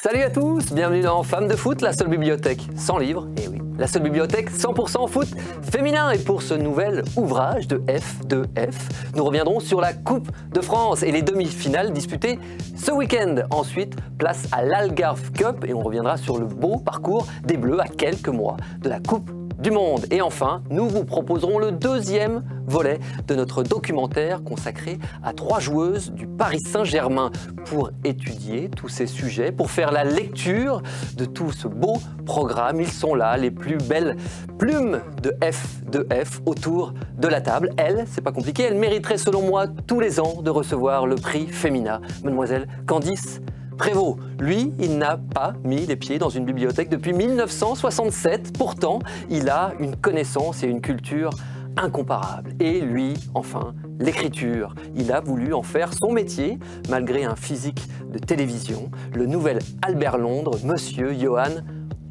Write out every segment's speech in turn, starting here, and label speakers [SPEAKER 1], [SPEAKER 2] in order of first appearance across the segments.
[SPEAKER 1] Salut à tous, bienvenue dans Femmes de foot, la seule bibliothèque sans livres, et oui, la seule bibliothèque 100% foot féminin. Et pour ce nouvel ouvrage de F2F, nous reviendrons sur la Coupe de France et les demi-finales disputées ce week-end. Ensuite, place à l'Algarve Cup et on reviendra sur le beau parcours des Bleus à quelques mois de la Coupe du Monde. Et enfin, nous vous proposerons le deuxième volet de notre documentaire consacré à 3 joueuses du Paris Saint-Germain pour étudier tous ces sujets, pour faire la lecture de tout ce beau programme. Ils sont là, les plus belles plumes de F2F autour de la table. Elle, c'est pas compliqué, elle mériterait selon moi tous les ans de recevoir le prix Femina, mademoiselle Candice Prévost. Lui, il n'a pas mis les pieds dans une bibliothèque depuis 1967. Pourtant, il a une connaissance et une culture incomparable. Et lui, enfin, l'écriture. Il a voulu en faire son métier, malgré un physique de télévision. Le nouvel Albert Londres, Monsieur Johan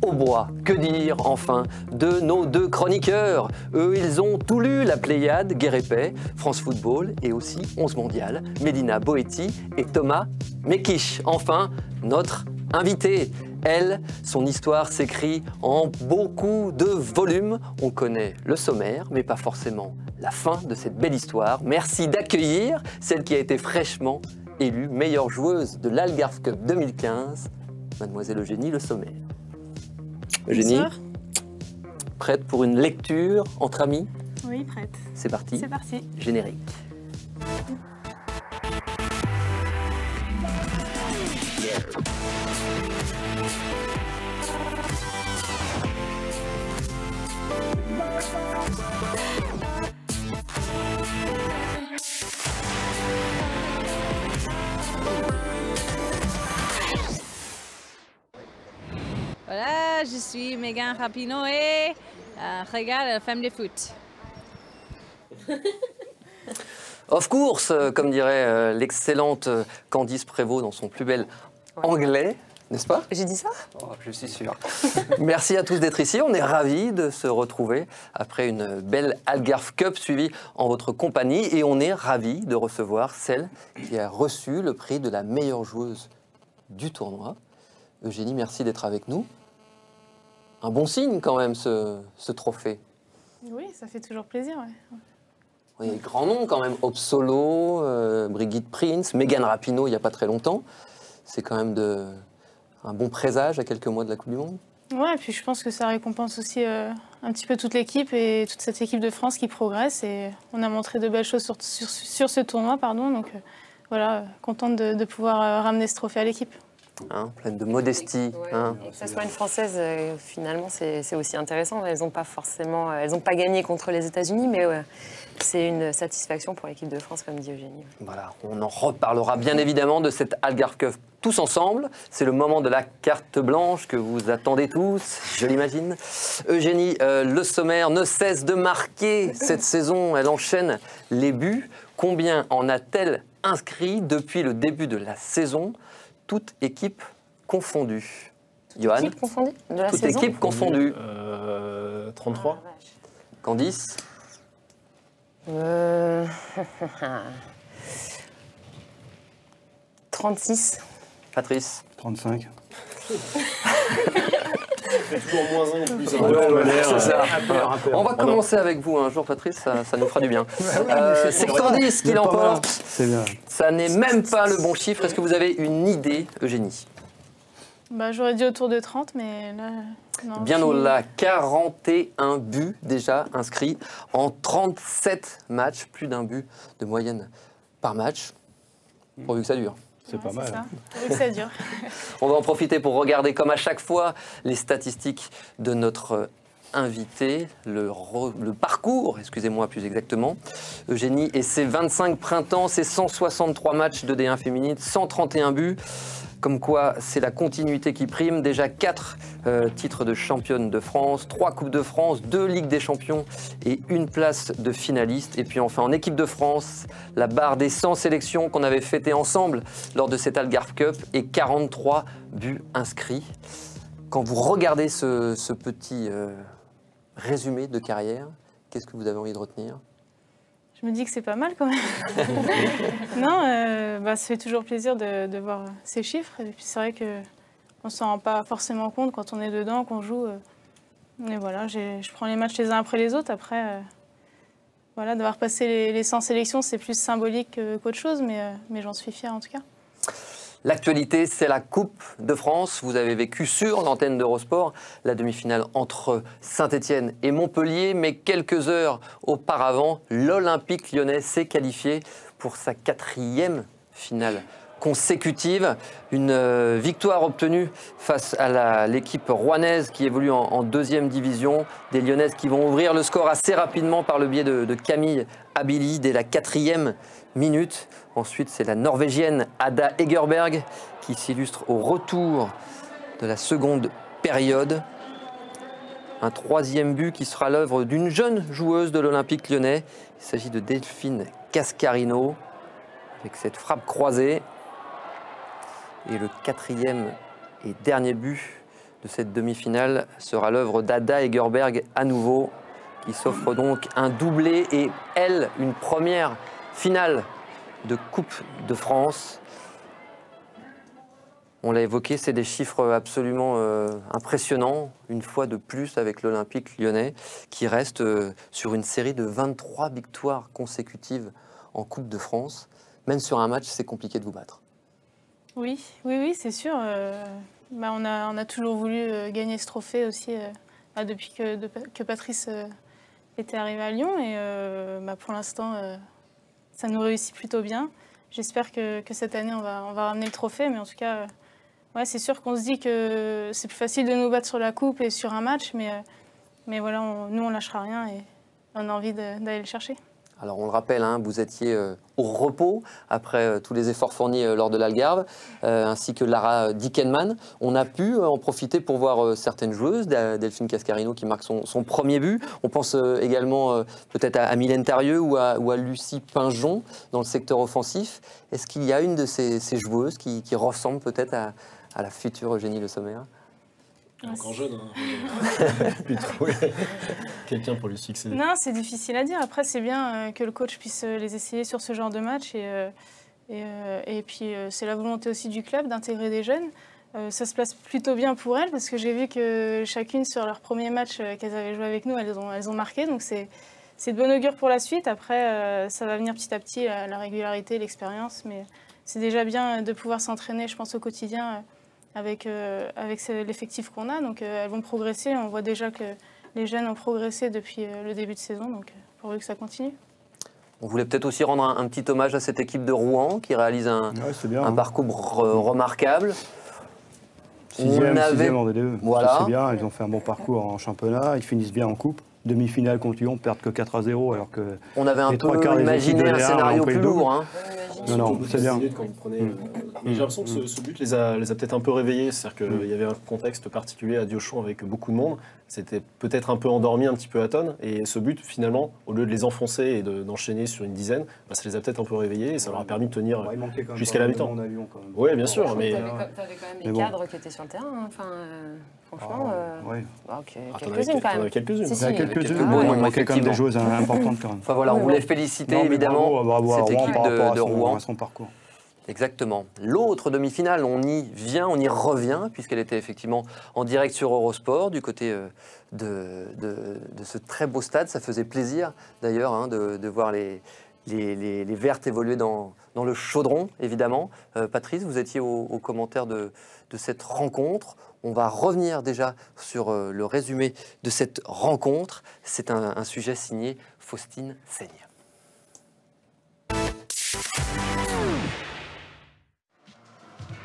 [SPEAKER 1] Aubois. Que dire, enfin, de nos 2 chroniqueurs? Eux, ils ont tout lu, la Pléiade, Guérépet, France Football et aussi 11 mondial, Mélina Boetti et Thomas Mekich. Enfin, notre invité. Elle, son histoire s'écrit en beaucoup de volumes. On connaît le sommaire, mais pas forcément la fin de cette belle histoire. Merci d'accueillir celle qui a été fraîchement élue meilleure joueuse de l'Algarve Cup 2015, mademoiselle Eugénie Le Sommer. Eugénie,
[SPEAKER 2] bonsoir.
[SPEAKER 1] Prête pour une lecture entre amis?
[SPEAKER 2] Oui, prête.
[SPEAKER 1] C'est parti.
[SPEAKER 2] C'est parti.
[SPEAKER 1] Générique.
[SPEAKER 2] Voilà, je suis Megan Rapinoe et regarde Femme de foot.
[SPEAKER 1] Of course, comme dirait l'excellente Candice Prévost dans son plus bel anglais, n'est-ce pas?
[SPEAKER 3] J'ai dit ça?
[SPEAKER 1] Oh, je suis sûr. Merci à tous d'être ici. On est ravis de se retrouver après une belle Algarve Cup suivie en votre compagnie. Et on est ravis de recevoir celle qui a reçu le prix de la meilleure joueuse du tournoi. Eugénie, merci d'être avec nous. Un bon signe quand même, ce trophée.
[SPEAKER 2] Oui, ça fait toujours plaisir. Ouais.
[SPEAKER 1] Il y a des grands noms quand même, Opsolo, Brigitte Prince, Megan Rapinoe il n'y a pas très longtemps. C'est quand même un bon présage à quelques mois de la Coupe du Monde.
[SPEAKER 2] Ouais, et puis je pense que ça récompense aussi un petit peu toute l'équipe et toute cette équipe de France qui progresse. Et on a montré de belles choses sur ce tournoi, pardon. Donc voilà, contente de pouvoir ramener ce trophée à l'équipe.
[SPEAKER 1] Hein, pleine de modestie.
[SPEAKER 3] Ouais,
[SPEAKER 1] hein.
[SPEAKER 3] et que ce soit une Française, finalement, c'est aussi intéressant. Elles n'ont pas gagné contre les États-Unis, mais c'est une satisfaction pour l'équipe de France, comme dit Eugénie.
[SPEAKER 1] Voilà, on en reparlera bien évidemment de cette Algarve Cup tous ensemble. C'est le moment de la carte blanche que vous attendez tous, je l'imagine. Eugénie, le sommaire ne cesse de marquer cette saison. Elle enchaîne les buts. Combien en a-t-elle inscrit depuis le début de la saison, toute équipe confondue? Johan?
[SPEAKER 3] Équipe confondue de la
[SPEAKER 1] Toute
[SPEAKER 3] saison
[SPEAKER 1] équipe confondue.
[SPEAKER 4] 33.
[SPEAKER 1] Candice?
[SPEAKER 3] 36.
[SPEAKER 1] Patrice?
[SPEAKER 4] 35.
[SPEAKER 5] Toujours moins un en plus.
[SPEAKER 1] C'est ça. On va commencer avec vous un jour, Patrice, ça nous fera du bien. C'est Candice qui l'emporte.
[SPEAKER 4] C'est bien.
[SPEAKER 1] Ça n'est même pas le bon chiffre. Est-ce que vous avez une idée, Eugénie?
[SPEAKER 2] J'aurais dit autour de 30, mais là... Non,
[SPEAKER 1] Bien au-delà, 41 buts déjà inscrits en 37 matchs, plus d'un but de moyenne par match, pourvu que ça dure.
[SPEAKER 4] C'est pas mal.
[SPEAKER 2] Ça. Pourvu que ça dure.
[SPEAKER 1] On va en profiter pour regarder, comme à chaque fois, les statistiques de notre invité, le parcours, excusez-moi plus exactement. Eugénie et ses 25 printemps, ses 163 matchs de D1 féminine, 131 buts. Comme quoi, c'est la continuité qui prime. Déjà 4 titres de championne de France, 3 Coupes de France, 2 Ligues des Champions et 1 place de finaliste. Et puis enfin, en équipe de France, la barre des 100 sélections qu'on avait fêtées ensemble lors de cette Algarve Cup et 43 buts inscrits. Quand vous regardez ce petit résumé de carrière, qu'est-ce que vous avez envie de retenir?
[SPEAKER 2] Je me dis que c'est pas mal quand même. Non, ça fait toujours plaisir de voir ces chiffres. Et puis c'est vrai que on s'en rend pas forcément compte quand on est dedans, qu'on joue. Mais voilà, je prends les matchs les uns après les autres. Après, voilà, d'avoir passé les 100 sélections, c'est plus symbolique qu'autre chose, mais j'en suis fière en tout cas.
[SPEAKER 1] L'actualité, c'est la Coupe de France. Vous avez vécu sur l'antenne d'Eurosport la demi-finale entre Saint-Étienne et Montpellier. Mais quelques heures auparavant, l'Olympique lyonnais s'est qualifié pour sa 4e finale consécutive. Une victoire obtenue face à l'équipe rouennaise qui évolue en 2e division. Des Lyonnaises qui vont ouvrir le score assez rapidement par le biais de Camille Abili dès la 4e minute. Ensuite, c'est la Norvégienne Ada Egerberg qui s'illustre au retour de la seconde période. Un 3e but qui sera l'œuvre d'une jeune joueuse de l'Olympique lyonnais. Il s'agit de Delphine Cascarino avec cette frappe croisée. Et le 4e et dernier but de cette demi-finale sera l'œuvre d'Ada Egerberg à nouveau, qui s'offre donc un doublé et elle, une première finale de Coupe de France. On l'a évoqué, c'est des chiffres absolument impressionnants, une fois de plus avec l'Olympique lyonnais, qui reste sur une série de 23 victoires consécutives en Coupe de France. Même sur un match, c'est compliqué de vous battre.
[SPEAKER 2] Oui, c'est sûr. On a toujours voulu gagner ce trophée aussi depuis que Patrice était arrivé à Lyon. Et pour l'instant, ça nous réussit plutôt bien. J'espère que cette année, on va ramener le trophée. Mais en tout cas, c'est sûr qu'on se dit que c'est plus facile de nous battre sur la coupe et sur un match. Mais voilà, nous, on ne lâchera rien et on a envie d'aller le chercher.
[SPEAKER 1] Alors on le rappelle, vous étiez au repos après tous les efforts fournis lors de l'Algarve, ainsi que Lara Dickenman. On a pu en profiter pour voir certaines joueuses, Delphine Cascarino qui marque son premier but. On pense également peut-être à Mylène Tarieux ou à Lucie Pinjon dans le secteur offensif. Est-ce qu'il y a une de ces joueuses qui ressemble peut-être à la future Eugénie Le Sommer ?
[SPEAKER 5] Encore jeune, puis trouver quelqu'un pour lui succéder.
[SPEAKER 2] Non, c'est difficile à dire. Après, c'est bien que le coach puisse les essayer sur ce genre de match. Et puis, c'est la volonté aussi du club d'intégrer des jeunes. Ça se passe plutôt bien pour elles parce que j'ai vu que chacune, sur leur premier match qu'elles avaient joué avec nous, elles ont marqué. Donc, c'est de bon augure pour la suite. Après, ça va venir petit à petit, la régularité, l'expérience. Mais c'est déjà bien de pouvoir s'entraîner, je pense, au quotidien avec l'effectif qu'on a. Donc elles vont progresser. On voit déjà que les jeunes ont progressé depuis le début de saison. Donc pourvu que ça continue.
[SPEAKER 1] On voulait peut-être aussi rendre un petit hommage à cette équipe de Rouen qui réalise un parcours remarquable.
[SPEAKER 6] Sixième en DDE.
[SPEAKER 1] Voilà.
[SPEAKER 6] C'est bien, ils ont fait un bon parcours en championnat, ils finissent bien en coupe. Demi-finale contre Lyon, perdent que 4-0 alors que...
[SPEAKER 1] On avait un peu imaginé un scénario plus lourd.
[SPEAKER 6] Non, c'est bien.
[SPEAKER 5] Quand vous prenez, j'ai l'impression que ce but les a peut-être un peu réveillés. C'est-à-dire qu'il y avait un contexte particulier à Diochon avec beaucoup de monde. C'était peut-être un peu endormi un petit peu à tonne. Et ce but, finalement, au lieu de les enfoncer et d'enchaîner sur une dizaine, ça les a peut-être un peu réveillés et ça leur a permis de tenir jusqu'à la mi-temps. Oui, bien sûr. Mais...
[SPEAKER 3] T'avais quand même les cadres qui étaient sur le terrain. Franchement, quelques-unes quand même.
[SPEAKER 5] Quelques-unes.
[SPEAKER 3] Si,
[SPEAKER 6] il manquait quand même des joueuses importantes quand même.
[SPEAKER 1] Enfin voilà, on voulait féliciter évidemment cette équipe de Rouen.
[SPEAKER 6] Son parcours.
[SPEAKER 1] Exactement. L'autre demi-finale, on y revient, puisqu'elle était effectivement en direct sur Eurosport, du côté de ce très beau stade. Ça faisait plaisir d'ailleurs de voir les Vertes évoluer dans le chaudron, évidemment. Patrice, vous étiez au commentaire de cette rencontre. On va revenir déjà sur le résumé de cette rencontre. C'est un sujet signé Faustine Seigne.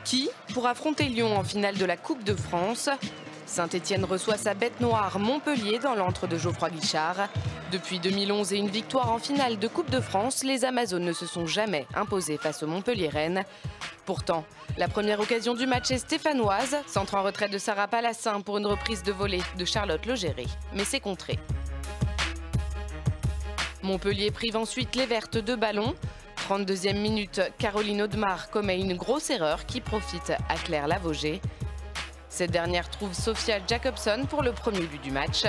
[SPEAKER 7] Qui pour affronter Lyon en finale de la Coupe de France? Saint-Étienne reçoit sa bête noire Montpellier dans l'antre de Geoffroy Guichard. Depuis 2011 et une victoire en finale de Coupe de France, les Amazones ne se sont jamais imposées face aux Montpelliéraines. Pourtant, la première occasion du match est stéphanoise, centre en retrait de Sarah Palassin pour une reprise de volée de Charlotte Logéré, mais c'est contré. Montpellier prive ensuite les Vertes de ballon. 32e minute, Caroline Audemars commet une grosse erreur qui profite à Claire Lavogé. Cette dernière trouve Sophia Jacobson pour le premier but du match.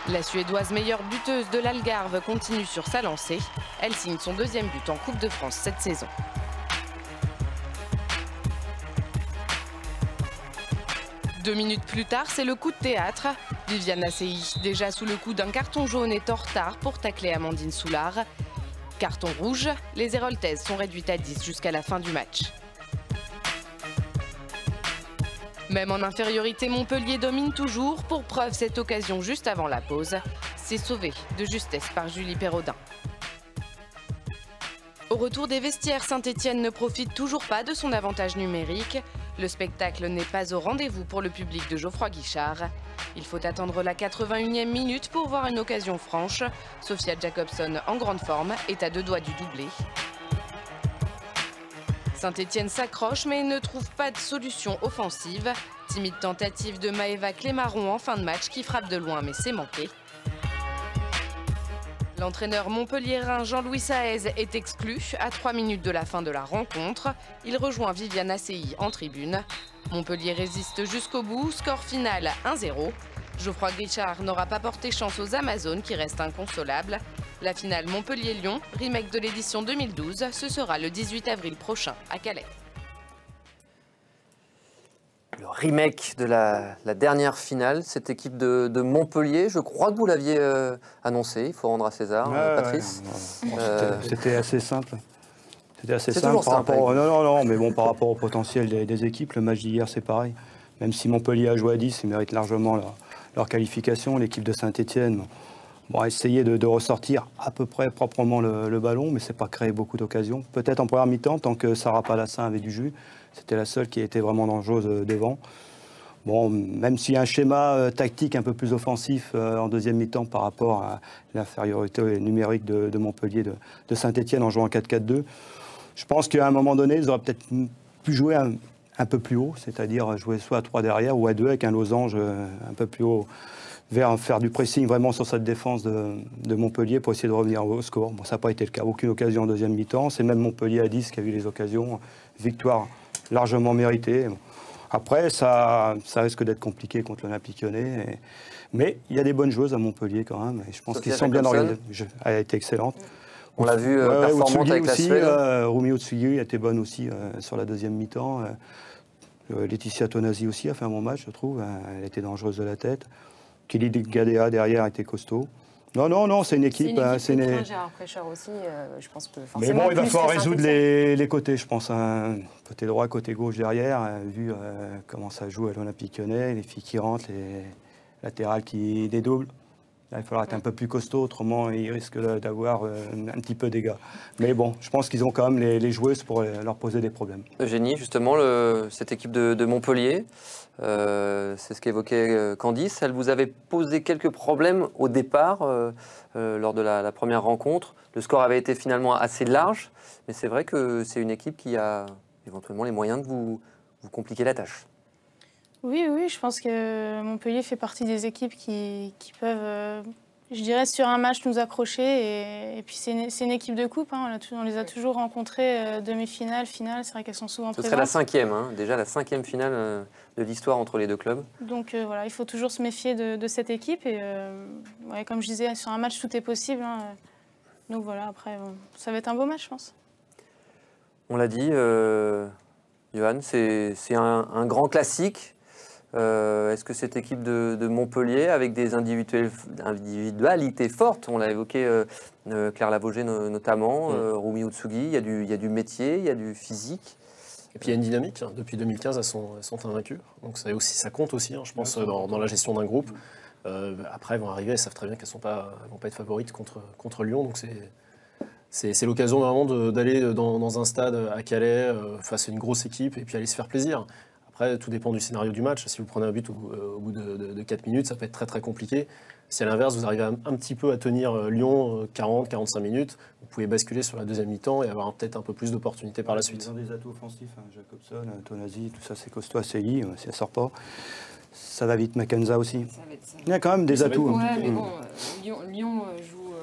[SPEAKER 7] La Suédoise meilleure buteuse de l'Algarve continue sur sa lancée. Elle signe son deuxième but en Coupe de France cette saison. 2 minutes plus tard, c'est le coup de théâtre. Viviane Assey, déjà sous le coup d'un carton jaune, est en retard pour tacler Amandine Soulard. Carton rouge, les Héroltaises sont réduites à 10 jusqu'à la fin du match. Même en infériorité, Montpellier domine toujours. Pour preuve, cette occasion juste avant la pause, c'est sauvé de justesse par Julie Perraudin. Au retour des vestiaires, Saint-Étienne ne profite toujours pas de son avantage numérique. Le spectacle n'est pas au rendez-vous pour le public de Geoffroy Guichard. Il faut attendre la 81e minute pour voir une occasion franche. Sophia Jacobson, en grande forme, est à 2 doigts du doublé. Saint-Étienne s'accroche mais ne trouve pas de solution offensive. Timide tentative de Maëva Clémaron en fin de match qui frappe de loin mais c'est manqué. L'entraîneur montpelliérain Jean-Louis Saez est exclu à 3 minutes de la fin de la rencontre. Il rejoint Viviane Assey en tribune. Montpellier résiste jusqu'au bout, score final 1-0. Geoffroy Guichard n'aura pas porté chance aux Amazones qui restent inconsolables. La finale Montpellier-Lyon, remake de l'édition 2012, ce sera le 18 avril prochain à Calais.
[SPEAKER 1] Le remake de la dernière finale, cette équipe de Montpellier, je crois que vous l'aviez annoncé, il faut rendre à César, Patrice.
[SPEAKER 6] C'était assez simple. C'était assez
[SPEAKER 1] C'est
[SPEAKER 6] simple
[SPEAKER 1] toujours
[SPEAKER 6] par
[SPEAKER 1] simple,
[SPEAKER 6] rapport, non, mais bon, par rapport au potentiel des équipes, le match d'hier c'est pareil. Même si Montpellier a joué à 10, ils méritent largement leur qualification. L'équipe de Saint-Étienne a essayé de ressortir à peu près proprement le ballon, mais c'est pas créé beaucoup d'occasions. Peut-être en première mi-temps, tant que Sarah Palassin avait du jus, c'était la seule qui était vraiment dangereuse devant. Bon, même s'il y a un schéma tactique un peu plus offensif en deuxième mi-temps par rapport à l'infériorité numérique de Montpellier, de Saint-Étienne en jouant 4-4-2, je pense qu'à un moment donné, ils auraient peut-être pu jouer un peu plus haut, c'est-à-dire jouer soit à 3 derrière ou à 2 avec un losange un peu plus haut, vers faire du pressing vraiment sur cette défense de Montpellier pour essayer de revenir au score. Bon, ça n'a pas été le cas, aucune occasion en deuxième mi-temps, c'est même Montpellier à 10 qui a eu les occasions, victoire largement méritée. Après, ça risque d'être compliqué contre l'Olympique Lyonnais, mais il y a des bonnes joueuses à Montpellier quand même, et je pense qu'ils sont bien organisés. Elle a été excellente.
[SPEAKER 1] On l'a vu performante avec
[SPEAKER 6] aussi,
[SPEAKER 1] la Suède.
[SPEAKER 6] Rumi Otsugi était bonne aussi sur la deuxième mi-temps. Laetitia Tonasi aussi a fait un bon match, je trouve. Elle était dangereuse de la tête. Kelly Gadea derrière était costaud. Non, c'est une équipe.
[SPEAKER 3] C'est une équipe Gérard Prêcheur aussi, je pense que forcément.
[SPEAKER 6] Mais bon, il va falloir résoudre les côtés, je pense. Côté droit, côté gauche derrière, vu comment ça joue à l'Olympique Lyonnais, les filles qui rentrent, les latérales qui dédoublent. Là, il faudra être un peu plus costaud, autrement ils risquent d'avoir un petit peu de dégâts. Mais bon, je pense qu'ils ont quand même les joueuses pour leur poser des problèmes.
[SPEAKER 1] Eugénie, justement, cette équipe de Montpellier, c'est ce qu'évoquait Candice. Elle vous avait posé quelques problèmes au départ, lors de la première rencontre. Le score avait été finalement assez large, mais c'est vrai que c'est une équipe qui a éventuellement les moyens de vous compliquer la tâche.
[SPEAKER 2] Oui, je pense que Montpellier fait partie des équipes qui peuvent, je dirais, sur un match nous accrocher. Et puis c'est une équipe de coupe, hein, on les a toujours rencontrées demi-finale, finale. C'est vrai qu'elles sont souvent présentes.
[SPEAKER 1] Ce serait la 5e, déjà la 5e finale de l'histoire entre les deux clubs.
[SPEAKER 2] Donc voilà, il faut toujours se méfier de cette équipe. Et comme je disais, sur un match, tout est possible. Hein. Donc voilà, après, ça va être un beau match, je pense.
[SPEAKER 1] On l'a dit, Johan, c'est un grand classique. Est-ce que cette équipe de Montpellier, avec des individualités fortes, on l'a évoqué, Claire Lavogé notamment, Rumi Otsugi, il y a du métier, il y a du physique.
[SPEAKER 5] Et puis il y a une dynamique. Depuis 2015, elles sont invaincues. Donc ça compte aussi, je pense, dans la gestion d'un groupe. Après, elles vont arriver, elles savent très bien qu'elles ne vont pas être favorites contre Lyon. Donc c'est l'occasion vraiment d'aller dans un stade à Calais face à une grosse équipe et puis aller se faire plaisir. Après, tout dépend du scénario du match. Si vous prenez un but au bout de 4 minutes, ça peut être très très compliqué. Si à l'inverse, vous arrivez un petit peu à tenir Lyon 40-45 minutes, vous pouvez basculer sur la deuxième mi-temps et avoir peut-être un peu plus d'opportunités par la suite.
[SPEAKER 6] Ils ont des atouts offensifs, Jacobson, Tonasi, tout ça c'est costaud, Assey, si elle sort pas. Ça va vite, Mackenza aussi. Il y a quand même des atouts.
[SPEAKER 3] Ouais, mais bon, Lyon joue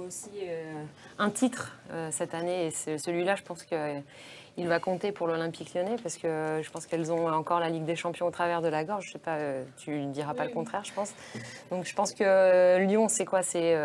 [SPEAKER 3] aussi un titre cette année et celui-là, je pense qu'il va compter pour l'Olympique Lyonnais parce que je pense qu'elles ont encore la Ligue des Champions au travers de la gorge. Je sais pas, tu ne diras pas le contraire, je pense. Donc je pense que Lyon, c'est quoi? C'est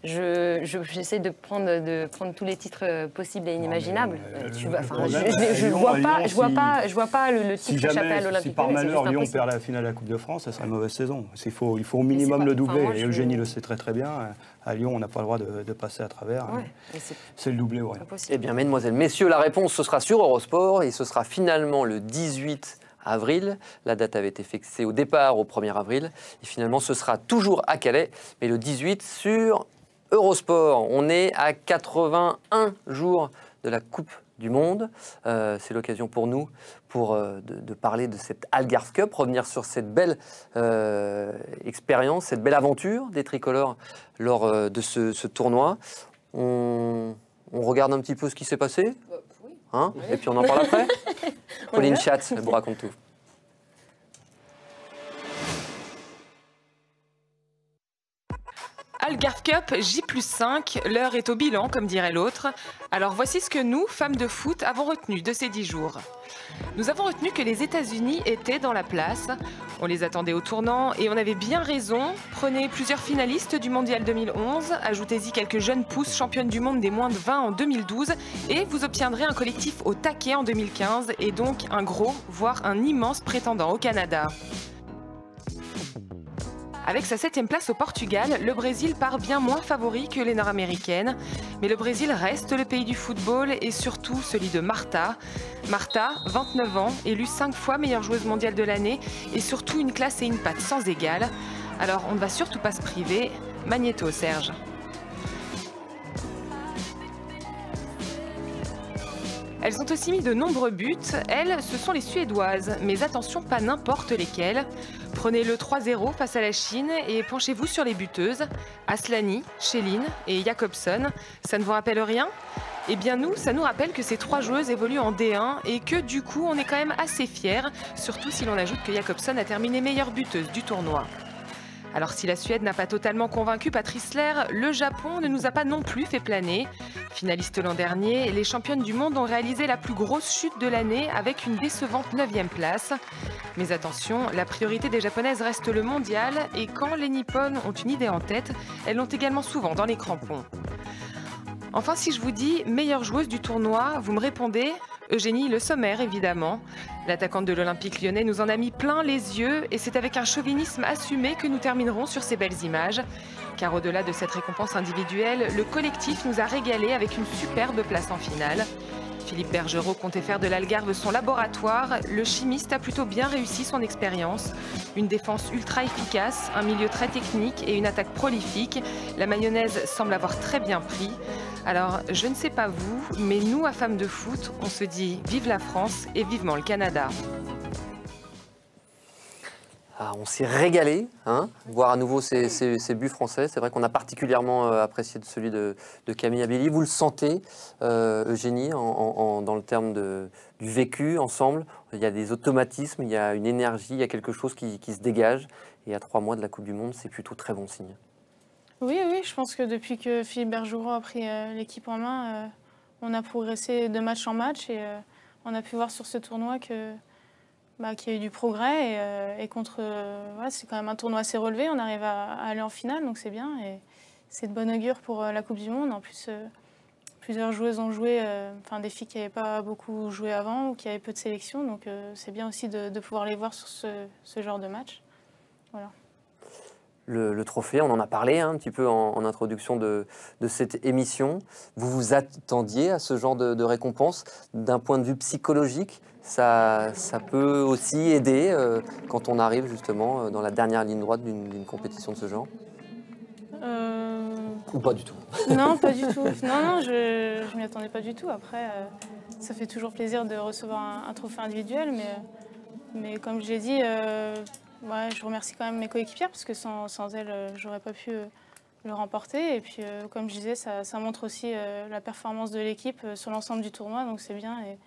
[SPEAKER 3] j'essaie de prendre tous les titres possibles et inimaginables.
[SPEAKER 6] Je
[SPEAKER 3] vois pas le titre échapper à l'Olympique.
[SPEAKER 6] Si par malheur Lyon perd la finale de la Coupe de France, ça serait une mauvaise saison. Il faut au minimum le doubler. Et Eugénie le sait très très bien. À Lyon, on n'a pas le droit de passer à travers. Ouais, c'est le doublé ou rien.
[SPEAKER 1] Eh bien, mesdemoiselles, messieurs, la réponse, ce sera sur Eurosport. Et ce sera finalement le 18 avril. La date avait été fixée au départ au 1er avril. Et finalement, ce sera toujours à Calais, mais le 18 sur Eurosport. On est à 81 jours de la Coupe du Monde. C'est l'occasion pour nous de parler de cette Algarve Cup, revenir sur cette belle expérience, cette belle aventure des tricolores lors de ce tournoi. On regarde un petit peu ce qui s'est passé, hein, oui. Et puis on en parle après. Pauline Schatz, elle vous raconte tout.
[SPEAKER 7] Algarve Cup J+5, l'heure est au bilan, comme dirait l'autre. Alors voici ce que nous, femmes de foot, avons retenu de ces 10 jours. Nous avons retenu que les États-Unis étaient dans la place. On les attendait au tournant et on avait bien raison. Prenez plusieurs finalistes du Mondial 2011, ajoutez-y quelques jeunes pousses championnes du monde des moins de 20 en 2012 et vous obtiendrez un collectif au taquet en 2015 et donc un gros, voire un immense prétendant au Canada. Avec sa 7e place au Portugal, le Brésil part bien moins favori que les Nord-Américaines. Mais le Brésil reste le pays du football et surtout celui de Marta. Marta, 29 ans, élue 5 fois meilleure joueuse mondiale de l'année et surtout une classe et une patte sans égale. Alors on ne va surtout pas se priver. Magnéto, Serge. Elles ont aussi mis de nombreux buts. Elles, ce sont les Suédoises. Mais attention, pas n'importe lesquelles. Prenez le 3-0 face à la Chine et penchez-vous sur les buteuses. Aslani, Schelin et Jakobsen. Ça ne vous rappelle rien ? Eh bien nous, ça nous rappelle que ces 3 joueuses évoluent en D1 et que du coup, on est quand même assez fiers. Surtout si l'on ajoute que Jakobsen a terminé meilleure buteuse du tournoi. Alors si la Suède n'a pas totalement convaincu Patrice Lair, le Japon ne nous a pas non plus fait planer. Finaliste l'an dernier, les championnes du monde ont réalisé la plus grosse chute de l'année avec une décevante 9e place. Mais attention, la priorité des Japonaises reste le mondial et quand les Nippones ont une idée en tête, elles l'ont également souvent dans les crampons. Enfin, si je vous dis meilleure joueuse du tournoi, vous me répondez Eugénie Le Sommer, évidemment. L'attaquante de l'Olympique lyonnais nous en a mis plein les yeux et c'est avec un chauvinisme assumé que nous terminerons sur ces belles images. Car au-delà de cette récompense individuelle, le collectif nous a régalé avec une superbe place en finale. Philippe Bergerot comptait faire de l'Algarve son laboratoire. Le chimiste a plutôt bien réussi son expérience. Une défense ultra efficace, un milieu très technique et une attaque prolifique. La mayonnaise semble avoir très bien pris. Alors, je ne sais pas vous, mais nous, à Femmes de Foot, on se dit vive la France et vivement le Canada.
[SPEAKER 1] Ah, on s'est régalé, hein, voir à nouveau ces buts français. C'est vrai qu'on a particulièrement apprécié celui de Camille Abili. Vous le sentez, Eugénie, dans le terme du vécu ensemble. Il y a des automatismes, il y a une énergie, il y a quelque chose qui se dégage. Et à 3 mois de la Coupe du Monde, c'est plutôt très bon signe.
[SPEAKER 2] Oui, je pense que depuis que Philippe Bergerot a pris l'équipe en main, on a progressé de match en match et on a pu voir sur ce tournoi qu'il y a eu du progrès et c'est quand même un tournoi assez relevé, on arrive à aller en finale, donc c'est bien et c'est de bon augure pour la Coupe du Monde. En plus, plusieurs joueuses ont joué, des filles qui n'avaient pas beaucoup joué avant ou qui avaient peu de sélection, donc c'est bien aussi de pouvoir les voir sur ce genre de match. Voilà.
[SPEAKER 1] Le trophée, on en a parlé un petit peu en introduction de cette émission. Vous vous attendiez à ce genre de récompense d'un point de vue psychologique? Ça peut aussi aider quand on arrive justement dans la dernière ligne droite d'une compétition de ce genre? Ou pas du tout?
[SPEAKER 2] Non, pas du tout. Non, je ne m'y attendais pas du tout. Après, ça fait toujours plaisir de recevoir un trophée individuel, mais comme je l'ai dit, je remercie quand même mes coéquipières parce que sans elles, j'aurais pas pu le remporter. Et puis, comme je disais, ça montre aussi la performance de l'équipe sur l'ensemble du tournoi, donc c'est bien. Et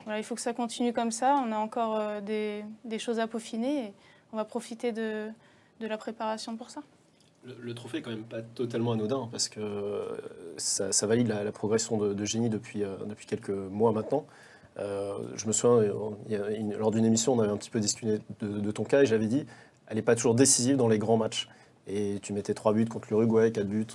[SPEAKER 2] voilà, il faut que ça continue comme ça. On a encore des choses à peaufiner et on va profiter de la préparation pour ça.
[SPEAKER 5] Le trophée est quand même pas totalement anodin parce que ça valide la progression de Génie depuis quelques mois maintenant. Je me souviens, lors d'une émission, on avait un petit peu discuté de ton cas et j'avais dit elle n'est pas toujours décisive dans les grands matchs. et tu mettais 3 buts contre l'Uruguay, 4 buts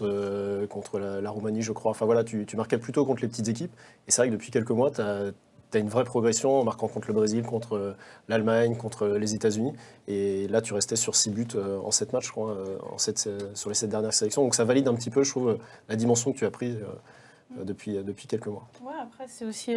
[SPEAKER 5] contre la Roumanie, je crois. Enfin voilà, tu marquais plutôt contre les petites équipes. Et c'est vrai que depuis quelques mois, tu as une vraie progression en marquant contre le Brésil, contre l'Allemagne, contre les États-Unis. Et là, tu restais sur 6 buts en 7 matchs, je crois, sur les 7 dernières sélections. Donc ça valide un petit peu, je trouve, la dimension que tu as prise depuis quelques mois.
[SPEAKER 2] Ouais, après, c'est aussi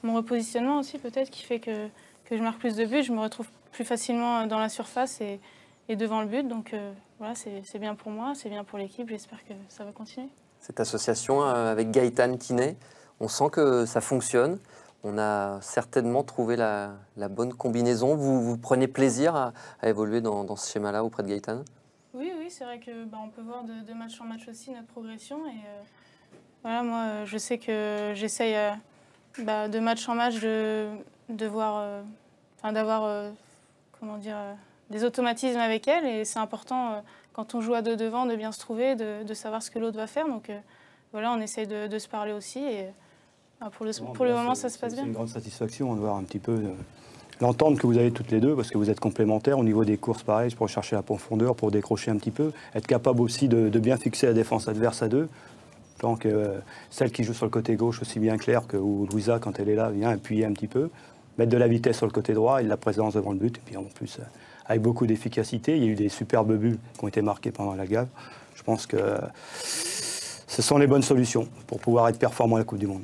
[SPEAKER 2] mon repositionnement aussi, peut-être, qui fait que je marque plus de buts. Je me retrouve plus facilement dans la surface et devant le but. Donc voilà, c'est bien pour moi, c'est bien pour l'équipe. J'espère que ça va continuer.
[SPEAKER 1] Cette association avec Gaëtan Tinet, on sent que ça fonctionne. On a certainement trouvé la bonne combinaison. Vous prenez plaisir à évoluer dans ce schéma-là auprès de Gaëtan?
[SPEAKER 2] Oui, c'est vrai que on peut voir de match en match aussi notre progression. Et voilà, moi, je sais que j'essaye de match en match de voir, d'avoir des automatismes avec elle. Et c'est important, quand on joue à deux devant, de bien se trouver, de savoir ce que l'autre va faire. Donc voilà, on essaye de se parler aussi. Et pour le moment, ça se passe bien.
[SPEAKER 6] C'est une grande satisfaction de voir un petit peu l'entente que vous avez toutes les deux, parce que vous êtes complémentaires au niveau des courses, pareil, pour chercher la profondeur, pour décrocher un petit peu, être capable aussi de bien fixer la défense adverse à deux. Donc celle qui joue sur le côté gauche, aussi bien Claire que Louisa, quand elle est là, vient appuyer un petit peu, mettre de la vitesse sur le côté droit et de la présence devant le but. Et puis en plus, avec beaucoup d'efficacité, il y a eu des superbes buts qui ont été marqués pendant la gave. Je pense que ce sont les bonnes solutions pour pouvoir être performant à la Coupe du Monde.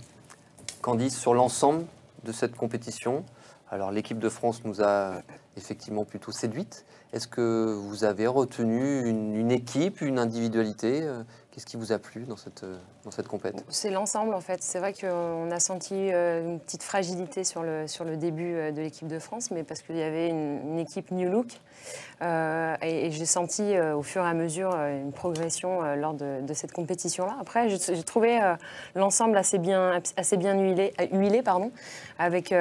[SPEAKER 1] Candice, sur l'ensemble de cette compétition, alors l'équipe de France nous a effectivement plutôt séduite. Est-ce que vous avez retenu une équipe, une individualité? Qu'est-ce qui vous a plu dans cette compète?
[SPEAKER 3] C'est l'ensemble en fait. C'est vrai qu'on a senti une petite fragilité sur le début de l'équipe de France, mais parce qu'il y avait une équipe new look. Et j'ai senti au fur et à mesure une progression lors de cette compétition-là. Après, j'ai trouvé l'ensemble assez bien huilé, avec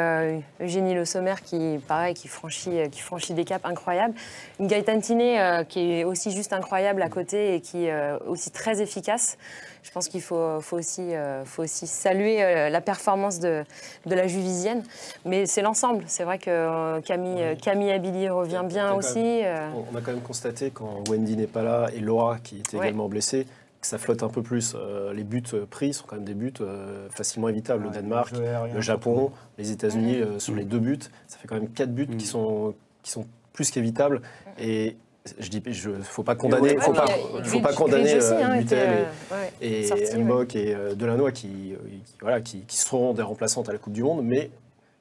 [SPEAKER 3] Eugénie Le Sommer qui franchit des caps incroyables. Une Gaëtan Tinet qui est aussi juste incroyable à côté et qui est aussi très efficace. Je pense qu'il faut aussi saluer la performance de la Juvisienne. Mais c'est l'ensemble. C'est vrai que Camille Abilly revient bien aussi.
[SPEAKER 5] On a quand même constaté, quand Wendy n'est pas là et Laura, qui était également blessée, que ça flotte un peu plus. Les buts pris sont quand même des buts facilement évitables. Le Danemark, le Japon, les États-Unis, sur les 2 buts, ça fait quand même 4 buts qui sont plus qu'évitables. Et je dis, faut pas condamner, faut pas condamner Butel et Mbok et Delannoy qui seront des remplaçantes à la Coupe du Monde, mais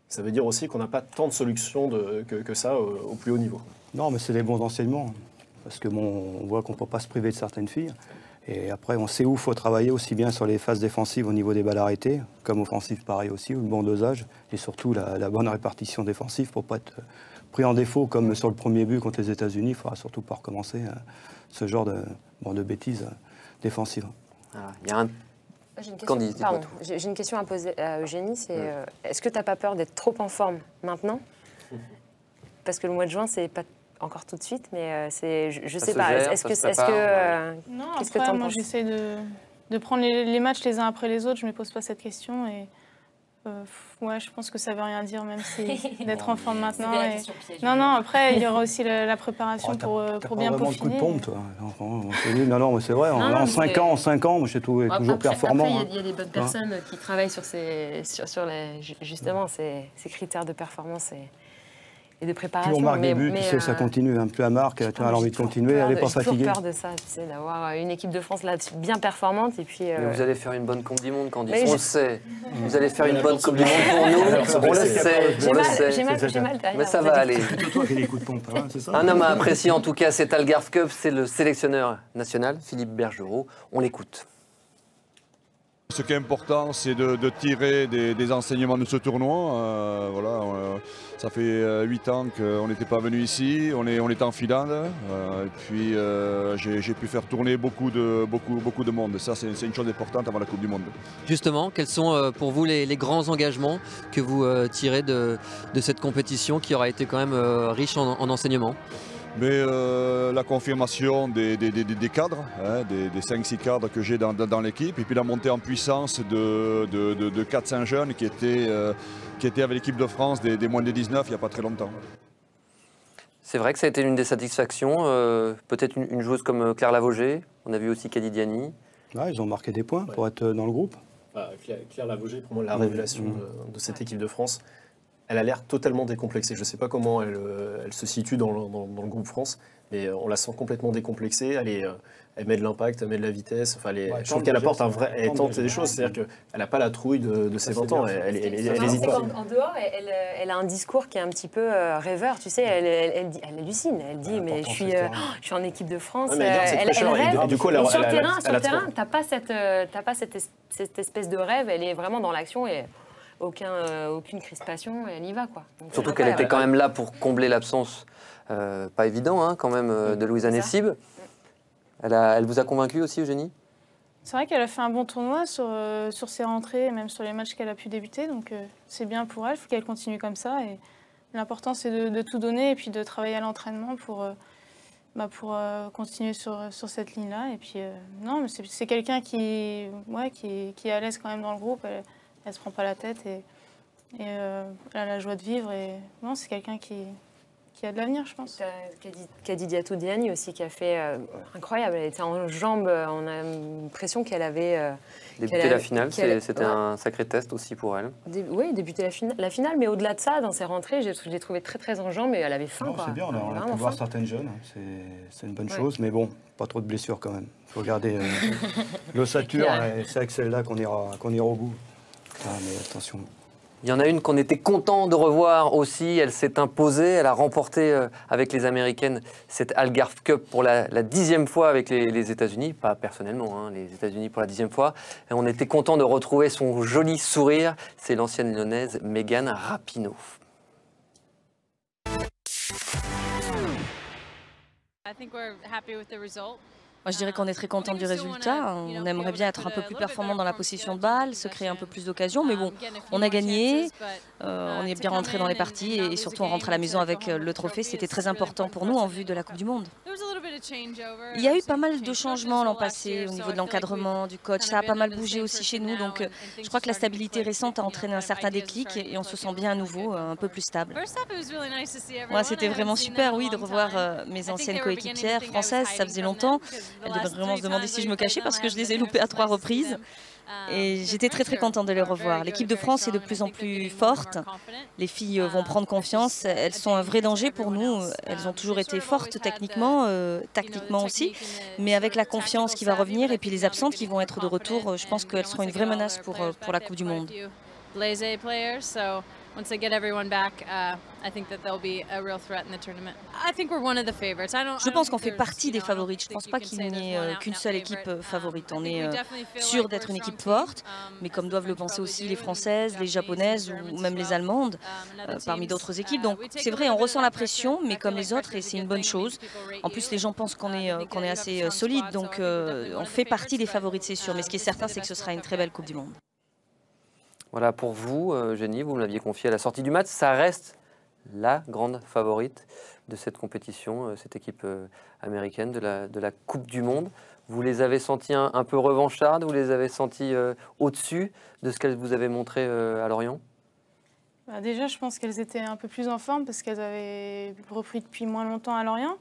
[SPEAKER 5] ça veut dire aussi qu'on n'a pas tant de solutions que ça au plus haut niveau.
[SPEAKER 6] Non, mais c'est des bons enseignements, parce que on voit qu'on ne peut pas se priver de certaines filles. Et après, on sait où il faut travailler, aussi bien sur les phases défensives au niveau des balles arrêtées, comme offensives pareil aussi, le bon dosage, et surtout la bonne répartition défensive pour ne pas être pris en défaut, comme sur le premier but contre les États-Unis. Il ne faudra surtout pas recommencer ce genre de bêtises défensives.
[SPEAKER 1] Il y a un...
[SPEAKER 3] J'ai une question à poser à Eugénie, est-ce que tu n'as pas peur d'être trop en forme maintenant? Parce que le mois de juin, c'est pas encore tout de suite, mais je sais pas.
[SPEAKER 2] Non, après, moi, j'essaie de prendre les matchs les uns après les autres. Je ne me pose pas cette question. Et je pense que ça ne veut rien dire, même si d'être en forme maintenant. Non, après, il y aura aussi la préparation pour bien peaufiner.
[SPEAKER 6] Coup de pompe, toi. Non, mais c'est vrai. En 5 ans, moi, je suis toujours performant.
[SPEAKER 3] Après, il y a des bonnes personnes qui travaillent sur justement ces critères de performance et de préparation.
[SPEAKER 6] Plus on marque des buts, tu sais, ça continue. Plus elle marque, tu as envie de continuer, elle n'est pas fatiguée.
[SPEAKER 3] J'ai toujours peur de ça, tu sais, d'avoir une équipe de France là bien performante. Et puis,
[SPEAKER 1] mais vous allez faire une bonne Coupe du Monde, Candice. On le sait. Vous allez faire une bonne Coupe du Monde pour nous. On le sait.
[SPEAKER 3] J'ai mal derrière.
[SPEAKER 1] Mais ça va aller.
[SPEAKER 6] C'est plutôt toi qui as des coups de pompe, c'est ça?
[SPEAKER 1] Un homme à apprécier en tout cas, c'est Algarve Cup, c'est le sélectionneur national, Philippe Bergerot. On l'écoute.
[SPEAKER 8] Ce qui est important, c'est de tirer des enseignements de ce tournoi. Ça fait 8 ans qu'on n'était pas venu ici, on est en Finlande. Et puis j'ai pu faire tourner beaucoup de monde. Ça, c'est une chose importante avant la Coupe du Monde.
[SPEAKER 1] Justement, quels sont pour vous les grands engagements que vous tirez de cette compétition qui aura été quand même riche en enseignements?
[SPEAKER 8] Mais la confirmation des cadres, des 5-6 cadres que j'ai dans l'équipe, et puis la montée en puissance de 4-5 jeunes qui étaient avec l'équipe de France des moins de 19 il n'y a pas très longtemps.
[SPEAKER 1] C'est vrai que ça a été l'une des satisfactions. Peut-être une joueuse comme Claire Lavogé. On a vu aussi Kadi Diani.
[SPEAKER 6] Ouais, ils ont marqué des points pour être dans le groupe.
[SPEAKER 5] Claire Lavogé, pour moi, la révélation de cette équipe de France. Elle a l'air totalement décomplexée. Je ne sais pas comment elle se situe dans le groupe France, mais on la sent complètement décomplexée. Elle met de l'impact, elle met de la vitesse. Enfin, je trouve qu'elle apporte elle tente des choses. C'est-à-dire qu'elle n'a pas la trouille de ses 20 ans. Elle n'hésite pas.
[SPEAKER 3] En dehors, elle a un discours qui est un petit peu rêveur. Tu sais, elle hallucine. Elle dit mais je suis en équipe de France.
[SPEAKER 5] Ouais, elle rêve.
[SPEAKER 3] Du coup, sur le terrain, t'as pas cette espèce de rêve. Elle est vraiment dans l'action et aucune crispation. Et elle y va quoi. Donc,
[SPEAKER 1] surtout qu'elle était quand même là pour combler l'absence, pas évident hein, quand même, de Louisa Nessib. Elle vous a convaincu aussi, Eugénie?
[SPEAKER 2] C'est vrai qu'elle a fait un bon tournoi sur ses rentrées et même sur les matchs qu'elle a pu débuter. Donc c'est bien pour elle, il faut qu'elle continue comme ça. Et l'important, c'est de tout donner et puis de travailler à l'entraînement pour continuer sur cette ligne-là. Et puis, non, mais c'est quelqu'un qui est à l'aise quand même dans le groupe. Elle ne se prend pas la tête et elle a la joie de vivre. Et non, c'est quelqu'un qui a de l'avenir, je pense.
[SPEAKER 3] Kadi Diani aussi, qui a fait incroyable. Elle était en jambes. On a l'impression qu'elle avait
[SPEAKER 1] débuté la finale. C'était un sacré test aussi pour elle.
[SPEAKER 3] Oui, débuter la finale, mais au-delà de ça, dans ses rentrées, je l'ai trouvée très très en jambes et elle avait faim.
[SPEAKER 6] C'est bien, on a pu voir certaines jeunes. C'est une bonne chose, mais bon, pas trop de blessures quand même. Il faut garder l'ossature. C'est avec celle-là qu'on ira au bout. Mais attention.
[SPEAKER 1] Il y en a une qu'on était content de revoir aussi. Elle s'est imposée. Elle a remporté avec les Américaines cette Algarve Cup pour la 10e fois avec les États-Unis. Pas personnellement, hein, les États-Unis pour la 10e fois. Et on était content de retrouver son joli sourire. C'est l'ancienne lyonnaise Megan Rapinoe.
[SPEAKER 9] Moi, je dirais qu'on est très content du résultat. On aimerait bien être un peu plus performant dans la possession de balle, se créer un peu plus d'occasions. Mais bon, on a gagné, on est bien rentré dans les parties et surtout on rentre à la maison avec le trophée. C'était très important pour nous en vue de la Coupe du Monde. Il y a eu pas mal de changements l'an passé au niveau de l'encadrement, du coach. Ça a pas mal bougé aussi chez nous. Donc je crois que la stabilité récente a entraîné un certain déclic et on se sent bien à nouveau, un peu plus stable. Ouais, c'était vraiment super, oui, de revoir mes anciennes coéquipières françaises. Ça faisait longtemps. Elles devaient vraiment se demander si je me cachais parce que je les ai loupées à 3 reprises. Et j'étais très très contente de les revoir. L'équipe de France est de plus en plus forte. Les filles vont prendre confiance. Elles sont un vrai danger pour nous. Elles ont toujours été fortes techniquement, tactiquement aussi. Mais avec la confiance qui va revenir et puis les absentes qui vont être de retour, je pense qu'elles seront une vraie menace pour la Coupe du Monde.
[SPEAKER 10] Once they get everyone back, I think that they'll be a real threat in the tournament. I think we're one of the favorites.
[SPEAKER 9] Je pense qu'on fait partie des favorites. Je ne pense pas qu'il n'y ait qu'une seule équipe favorite. On est sûr d'être une équipe forte, mais comme doivent le penser aussi les Françaises, les Japonaises ou même les Allemandes, parmi d'autres équipes. Donc c'est vrai, on ressent la pression, mais comme les autres, et c'est une bonne chose. En plus, les gens pensent qu'on est assez solide, donc on fait partie des favorites, c'est sûr. Mais ce qui est certain, c'est que ce sera une très belle Coupe du Monde.
[SPEAKER 1] Voilà, pour vous, Eugénie, vous me l'aviez confié à la sortie du match, ça reste la grande favorite de cette compétition, cette équipe américaine de la Coupe du Monde. Vous les avez sentis un peu revanchardes, vous les avez sentis au-dessus de ce qu'elles vous avaient montré à Lorient?
[SPEAKER 2] Déjà, je pense qu'elles étaient un peu plus en forme parce qu'elles avaient repris depuis moins longtemps à Lorient.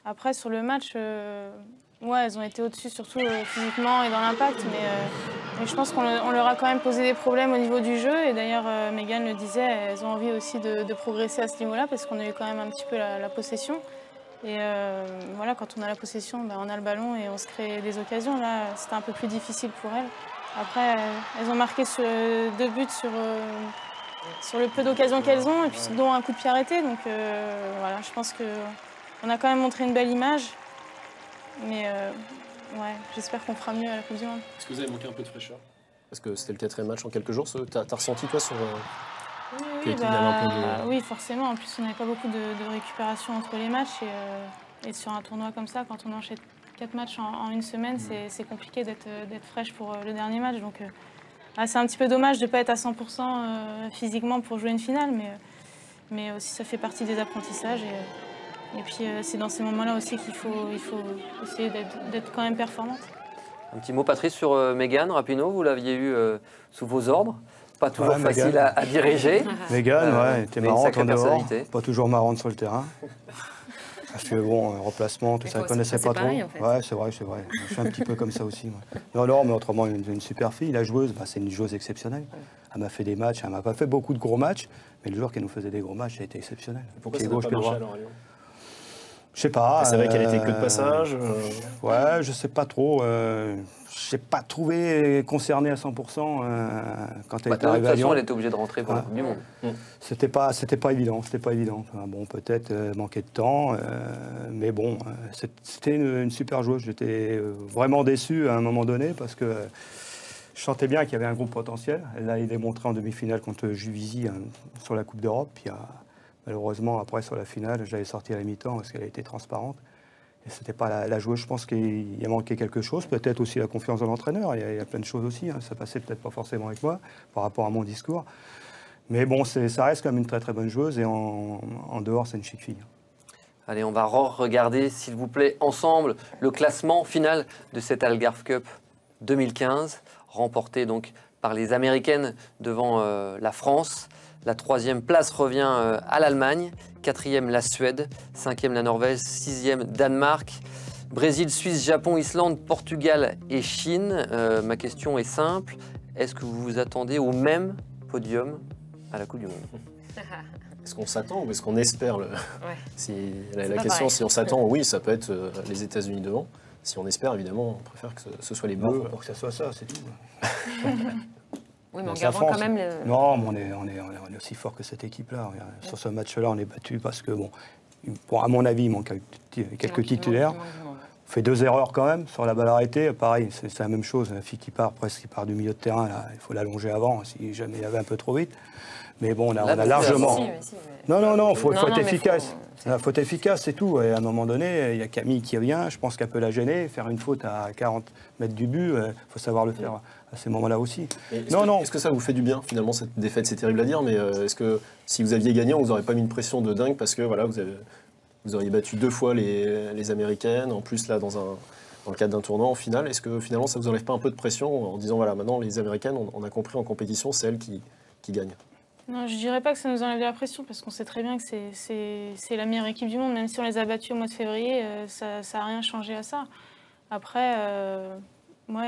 [SPEAKER 2] Après, sur le match, ouais, elles ont été au-dessus, surtout physiquement et dans l'impact, mais je pense qu'on leur a quand même posé des problèmes au niveau du jeu. Et d'ailleurs, Megan le disait, elles ont envie aussi de progresser à ce niveau-là parce qu'on a eu quand même un petit peu la possession. Et voilà, quand on a la possession, on a le ballon et on se crée des occasions. Là, c'était un peu plus difficile pour elles. Après, elles ont marqué 2 buts sur le peu d'occasions qu'elles ont, et puis dont un coup de pied arrêté. Donc voilà, je pense qu'on a quand même montré une belle image. Mais ouais, j'espère qu'on fera mieux à la Coupe du Monde.
[SPEAKER 5] Est-ce que vous avez manqué un peu de fraîcheur? Parce que c'était le 4e match en quelques jours. T'as ressenti, toi, sur...
[SPEAKER 2] Oui, forcément. En plus, on n'avait pas beaucoup de récupération entre les matchs. Et sur un tournoi comme ça, quand on enchaîne 4 matchs en une semaine, c'est compliqué d'être fraîche pour le dernier match. Donc c'est un petit peu dommage de ne pas être à 100% physiquement pour jouer une finale. Mais aussi, ça fait partie des apprentissages. Et puis, c'est dans ces moments-là aussi qu'il faut essayer d'être quand même performante.
[SPEAKER 1] Un petit mot, Patrice, sur Megan Rapinoe. Vous l'aviez eu sous vos ordres. Pas toujours facile à diriger.
[SPEAKER 6] Megan, ouais, était marrante en dehors.
[SPEAKER 1] personnalité.
[SPEAKER 6] Pas toujours marrante sur le terrain. Parce que bon, remplacement, tout ça, je ne connaissais pas trop.
[SPEAKER 3] Pareil, en fait.
[SPEAKER 6] Ouais, c'est vrai. Je suis un petit peu comme ça aussi. Ouais. Non, mais autrement, une super fille. La joueuse, c'est une joueuse exceptionnelle. Elle m'a fait des matchs, elle m'a pas fait beaucoup de gros matchs, mais le joueur qui nous faisait des gros matchs, elle était exceptionnelle.
[SPEAKER 5] Pourquoi ça n'a pas marché alors à Lyon?
[SPEAKER 6] Je sais pas.
[SPEAKER 5] C'est vrai qu'elle était que de passage.
[SPEAKER 6] Ouais, je sais pas trop. Je n'ai pas trouvé concernée à 100% quand elle est arrivée à Lyon.
[SPEAKER 1] De toute façon, elle était obligée de rentrer pour la Coupe du Monde.
[SPEAKER 6] C'était pas évident. Enfin, bon, peut-être manquer de temps, mais bon, c'était une super joueuse. J'étais vraiment déçu à un moment donné parce que je sentais bien qu'il y avait un gros potentiel. Elle l'a démontré en demi-finale contre Juvisy sur la Coupe d'Europe. Puis malheureusement, après sur la finale, je l'avais sortie à la mi-temps parce qu'elle a été transparente. Et c'était pas la joueuse. Je pense qu'il y a manqué quelque chose. Peut-être aussi la confiance de l'entraîneur. Il y a plein de choses aussi. Ça passait peut-être pas forcément avec moi par rapport à mon discours. Mais bon, ça reste quand même une très très bonne joueuse. Et en dehors, c'est une chic fille.
[SPEAKER 1] Allez, on va regarder, s'il vous plaît, ensemble, le classement final de cette Algarve Cup 2015, remporté donc par les Américaines devant la France. La 3e place revient à l'Allemagne, 4e la Suède, 5e la Norvège, 6e Danemark, Brésil, Suisse, Japon, Islande, Portugal et Chine. Ma question est simple, est-ce que vous vous attendez au même podium à la Coupe du Monde?
[SPEAKER 5] Est-ce qu'on s'attend ou est-ce qu'on espère La question,
[SPEAKER 3] pareil.
[SPEAKER 5] si on s'attend, oui, ça peut être les États-Unis devant. Si on espère, évidemment, on préfère que ce soit les Bleus.
[SPEAKER 6] Pour que ça soit ça, c'est tout.
[SPEAKER 3] Oui, mais en
[SPEAKER 6] La
[SPEAKER 3] gardant
[SPEAKER 6] France,
[SPEAKER 3] quand même le...
[SPEAKER 6] Non, mais on est aussi fort que cette équipe-là. Sur ce match-là, on est battu parce que, bon, à mon avis, il manque quelques titulaires. On fait 2 erreurs quand même sur la balle arrêtée. Pareil, c'est la même chose. La fille qui part du milieu de terrain, là, il faut l'allonger avant, si jamais il y avait un peu trop vite. Mais bon, on a largement... Non, il faut être efficace. Il faut être efficace, c'est tout. Et à un moment donné, il y a Camille qui vient, je pense qu'elle peut la gêner. Faire une faute à 40 mètres du but, il faut savoir le faire à ces moments-là aussi.
[SPEAKER 5] Est-ce que ça vous fait du bien, finalement, cette défaite? C'est terrible à dire, mais est-ce que si vous aviez gagné, on vous aurait pas mis une pression de dingue parce que voilà, vous auriez battu 2 fois les Américaines, en plus là, dans le cadre d'un tournoi en finale. Est-ce que finalement, ça vous enlève pas un peu de pression en disant, voilà, maintenant, les Américaines, on a compris en compétition, c'est elles qui gagnent?
[SPEAKER 2] Non, je dirais pas que ça nous enlève de la pression parce qu'on sait très bien que c'est la meilleure équipe du monde. Même si on les a battus au mois de février, ça n'a rien changé à ça. Après, moi,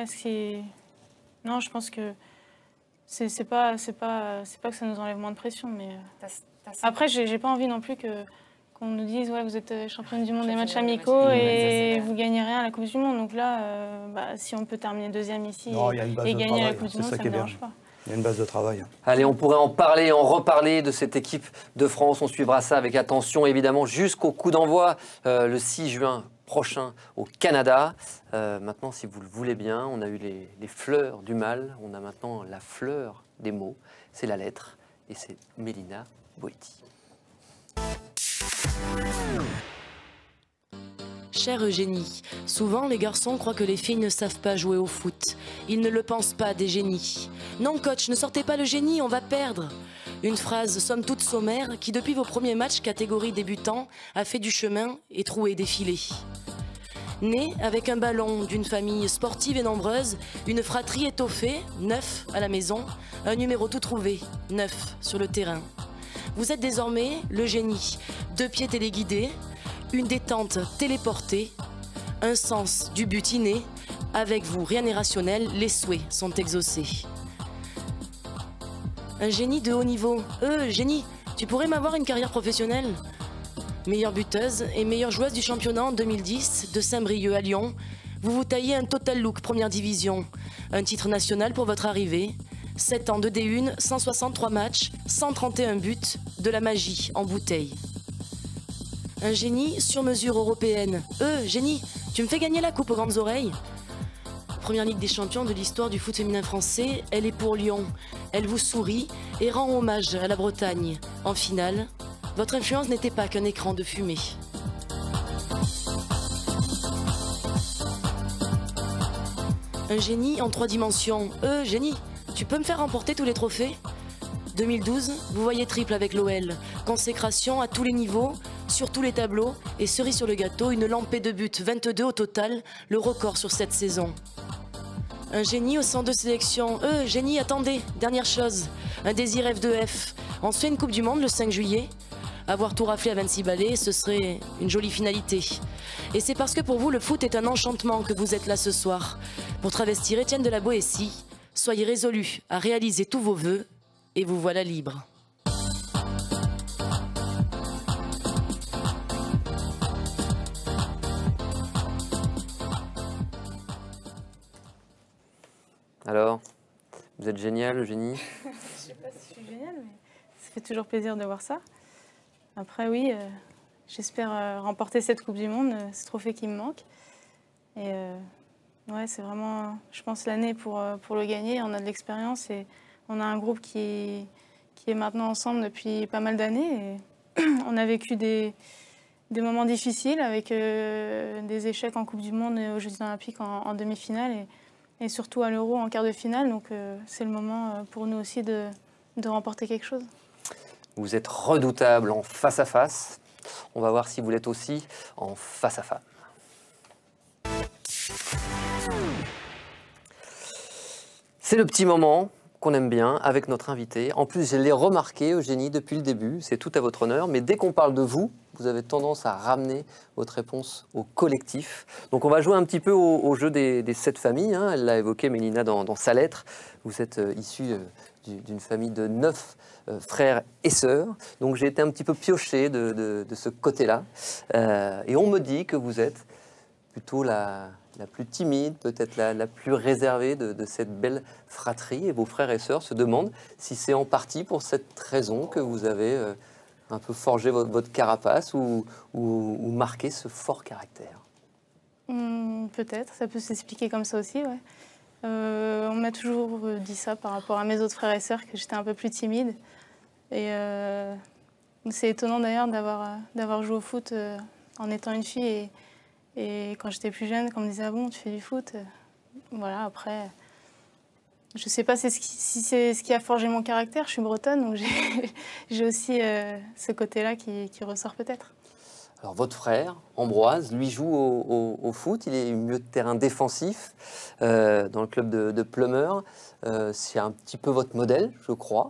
[SPEAKER 2] non, je pense que c'est pas que ça nous enlève moins de pression, mais après, j'ai pas envie non plus qu'on nous dise ouais, vous êtes championne du monde des matchs amicaux et vous gagnez rien à la Coupe du Monde. Donc là, si on peut terminer 2e ici et gagner à la Coupe du Monde, ça ne me dérange pas.
[SPEAKER 6] Il y a une base de travail.
[SPEAKER 1] Allez, on pourrait en parler, en reparler de cette équipe de France. On suivra ça avec attention, évidemment, jusqu'au coup d'envoi le 6 juin prochain au Canada. Maintenant, si vous le voulez bien, on a eu les fleurs du mal. On a maintenant la fleur des mots. C'est la lettre et c'est Mélina Boetti.
[SPEAKER 11] Chère Eugénie, souvent les garçons croient que les filles ne savent pas jouer au foot. Ils ne le pensent pas des génies. Non coach, ne sortez pas le génie, on va perdre. Une phrase somme toute sommaire qui depuis vos premiers matchs catégorie débutant a fait du chemin et troué des filets. Né avec un ballon d'une famille sportive et nombreuse, une fratrie étoffée, 9 à la maison, un numéro tout trouvé, 9 sur le terrain. Vous êtes désormais le génie, 2 pieds téléguidés, une détente téléportée, un sens du but inné. Avec vous, rien n'est rationnel, les souhaits sont exaucés. Un génie de haut niveau. Génie, tu pourrais m'avoir une carrière professionnelle? Meilleure buteuse et meilleure joueuse du championnat en 2010 de Saint-Brieuc à Lyon. Vous vous taillez un total look première division. Un titre national pour votre arrivée. 7 ans de D1, 163 matchs, 131 buts, de la magie en bouteille. Un génie sur mesure européenne. Génie, tu me fais gagner la coupe aux grandes oreilles. Première Ligue des champions de l'histoire du foot féminin français, elle est pour Lyon. Elle vous sourit et rend hommage à la Bretagne. En finale, votre influence n'était pas qu'un écran de fumée. Un génie en 3 dimensions. Génie, tu peux me faire remporter tous les trophées? 2012, vous voyez triple avec l'OL. Consécration à tous les niveaux, sur tous les tableaux. Et cerise sur le gâteau, une lampée de buts, 22 au total, le record sur cette saison. Un génie au 102 sélections. Génie, attendez, dernière chose. Un désir F2F. On se fait une Coupe du Monde le 5 juillet. Avoir tout raflé à 26 balais, ce serait une jolie finalité. Et c'est parce que pour vous, le foot est un enchantement que vous êtes là ce soir. Pour travestir Étienne de la Boétie, soyez résolus à réaliser tous vos vœux et vous voilà libre.
[SPEAKER 1] Alors, vous êtes génial, Eugénie?
[SPEAKER 2] Je sais pas si je suis géniale, mais ça fait toujours plaisir de voir ça. Après, oui, j'espère remporter cette Coupe du Monde, ce trophée qui me manque. Et ouais, c'est vraiment, je pense, l'année pour le gagner. On a de l'expérience et on a un groupe qui est maintenant ensemble depuis pas mal d'années. Et on a vécu des moments difficiles avec des échecs en Coupe du Monde et aux Jeux Olympiques en demi-finale. Et surtout à l'Euro en quart de finale, donc c'est le moment pour nous aussi de remporter quelque chose.
[SPEAKER 1] Vous êtes redoutable en face à face. On va voir si vous l'êtes aussi en face à femme. C'est le petit moment qu'on aime bien avec notre invité. En plus, je l'ai remarqué, Eugénie, depuis le début, c'est tout à votre honneur. Mais dès qu'on parle de vous, vous avez tendance à ramener votre réponse au collectif. Donc on va jouer un petit peu au jeu des 7 familles. Hein. Elle l'a évoqué, Mélina, dans sa lettre. Vous êtes issu d'une famille de 9 frères et sœurs. Donc j'ai été un petit peu pioché de ce côté-là. Et on me dit que vous êtes plutôt la plus timide, peut-être la plus réservée de cette belle fratrie. Et vos frères et sœurs se demandent si c'est en partie pour cette raison que vous avez un peu forgé votre carapace ou marqué ce fort caractère.
[SPEAKER 2] Peut-être, ça peut s'expliquer comme ça aussi, ouais. On m'a toujours dit ça par rapport à mes autres frères et sœurs, que j'étais un peu plus timide. Et c'est étonnant d'ailleurs d'avoir joué au foot en étant une fille. Et quand j'étais plus jeune, quand on me disait « Ah bon, tu fais du foot ?» Voilà, après, je sais pas si c'est ce qui a forgé mon caractère. Je suis bretonne, donc j'ai aussi ce côté-là qui ressort peut-être.
[SPEAKER 1] Alors votre frère, Ambroise, lui joue au foot. Il est milieu de terrain défensif dans le club de Plumeur. C'est un petit peu votre modèle, je crois.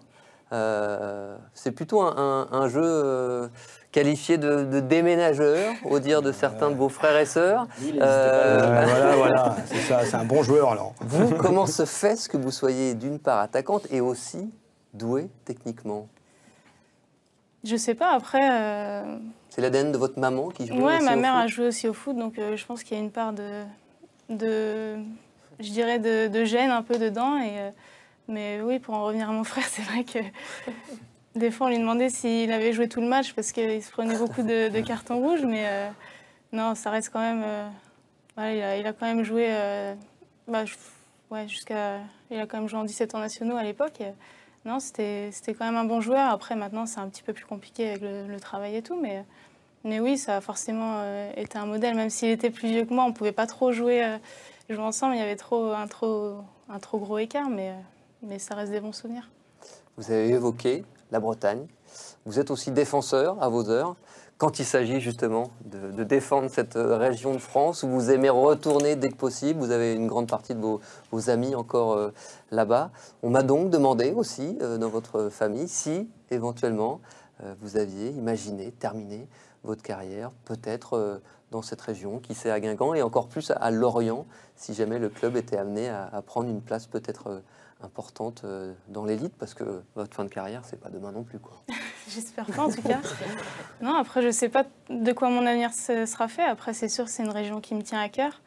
[SPEAKER 1] C'est plutôt un jeu qualifié de déménageur, au dire de certains de vos frères et sœurs.
[SPEAKER 6] Voilà, c'est ça, c'est un bon joueur alors.
[SPEAKER 1] Vous, comment se fait-ce que vous soyez d'une part attaquante et aussi douée techniquement?
[SPEAKER 2] Je sais pas, après...
[SPEAKER 1] C'est l'ADN de votre maman qui joue
[SPEAKER 2] ouais,
[SPEAKER 1] aussi
[SPEAKER 2] ma mère
[SPEAKER 1] au foot?
[SPEAKER 2] a joué aussi au foot, donc je pense qu'il y a une part je dirais de gêne un peu dedans. Mais oui, pour en revenir à mon frère, c'est vrai que des fois on lui demandait s'il avait joué tout le match parce qu'il se prenait beaucoup de cartons rouges, mais non, ça reste quand même... voilà, il a quand même joué... ouais, il a quand même joué en 17 ans nationaux à l'époque. Non, c'était quand même un bon joueur. Après, maintenant, c'est un petit peu plus compliqué avec le travail et tout, mais oui, ça a forcément été un modèle. Même s'il était plus vieux que moi, on ne pouvait pas trop jouer ensemble. Il y avait un trop gros écart, mais ça reste des bons souvenirs.
[SPEAKER 1] Vous avez évoqué la Bretagne. Vous êtes aussi défenseur à vos heures. Quand il s'agit justement de défendre cette région de France où vous aimez retourner dès que possible, vous avez une grande partie de vos amis encore là-bas. On m'a donc demandé aussi dans votre famille si éventuellement vous aviez imaginé terminer votre carrière peut-être dans cette région, qui sait à Guingamp et encore plus à Lorient, si jamais le club était amené à prendre une place peut-être importante dans l'élite, parce que votre fin de carrière, c'est pas demain non plus, quoi.
[SPEAKER 2] J'espère pas, en tout cas. Non, après, je sais pas de quoi mon avenir sera fait. Après, c'est sûr, c'est une région qui me tient à cœur.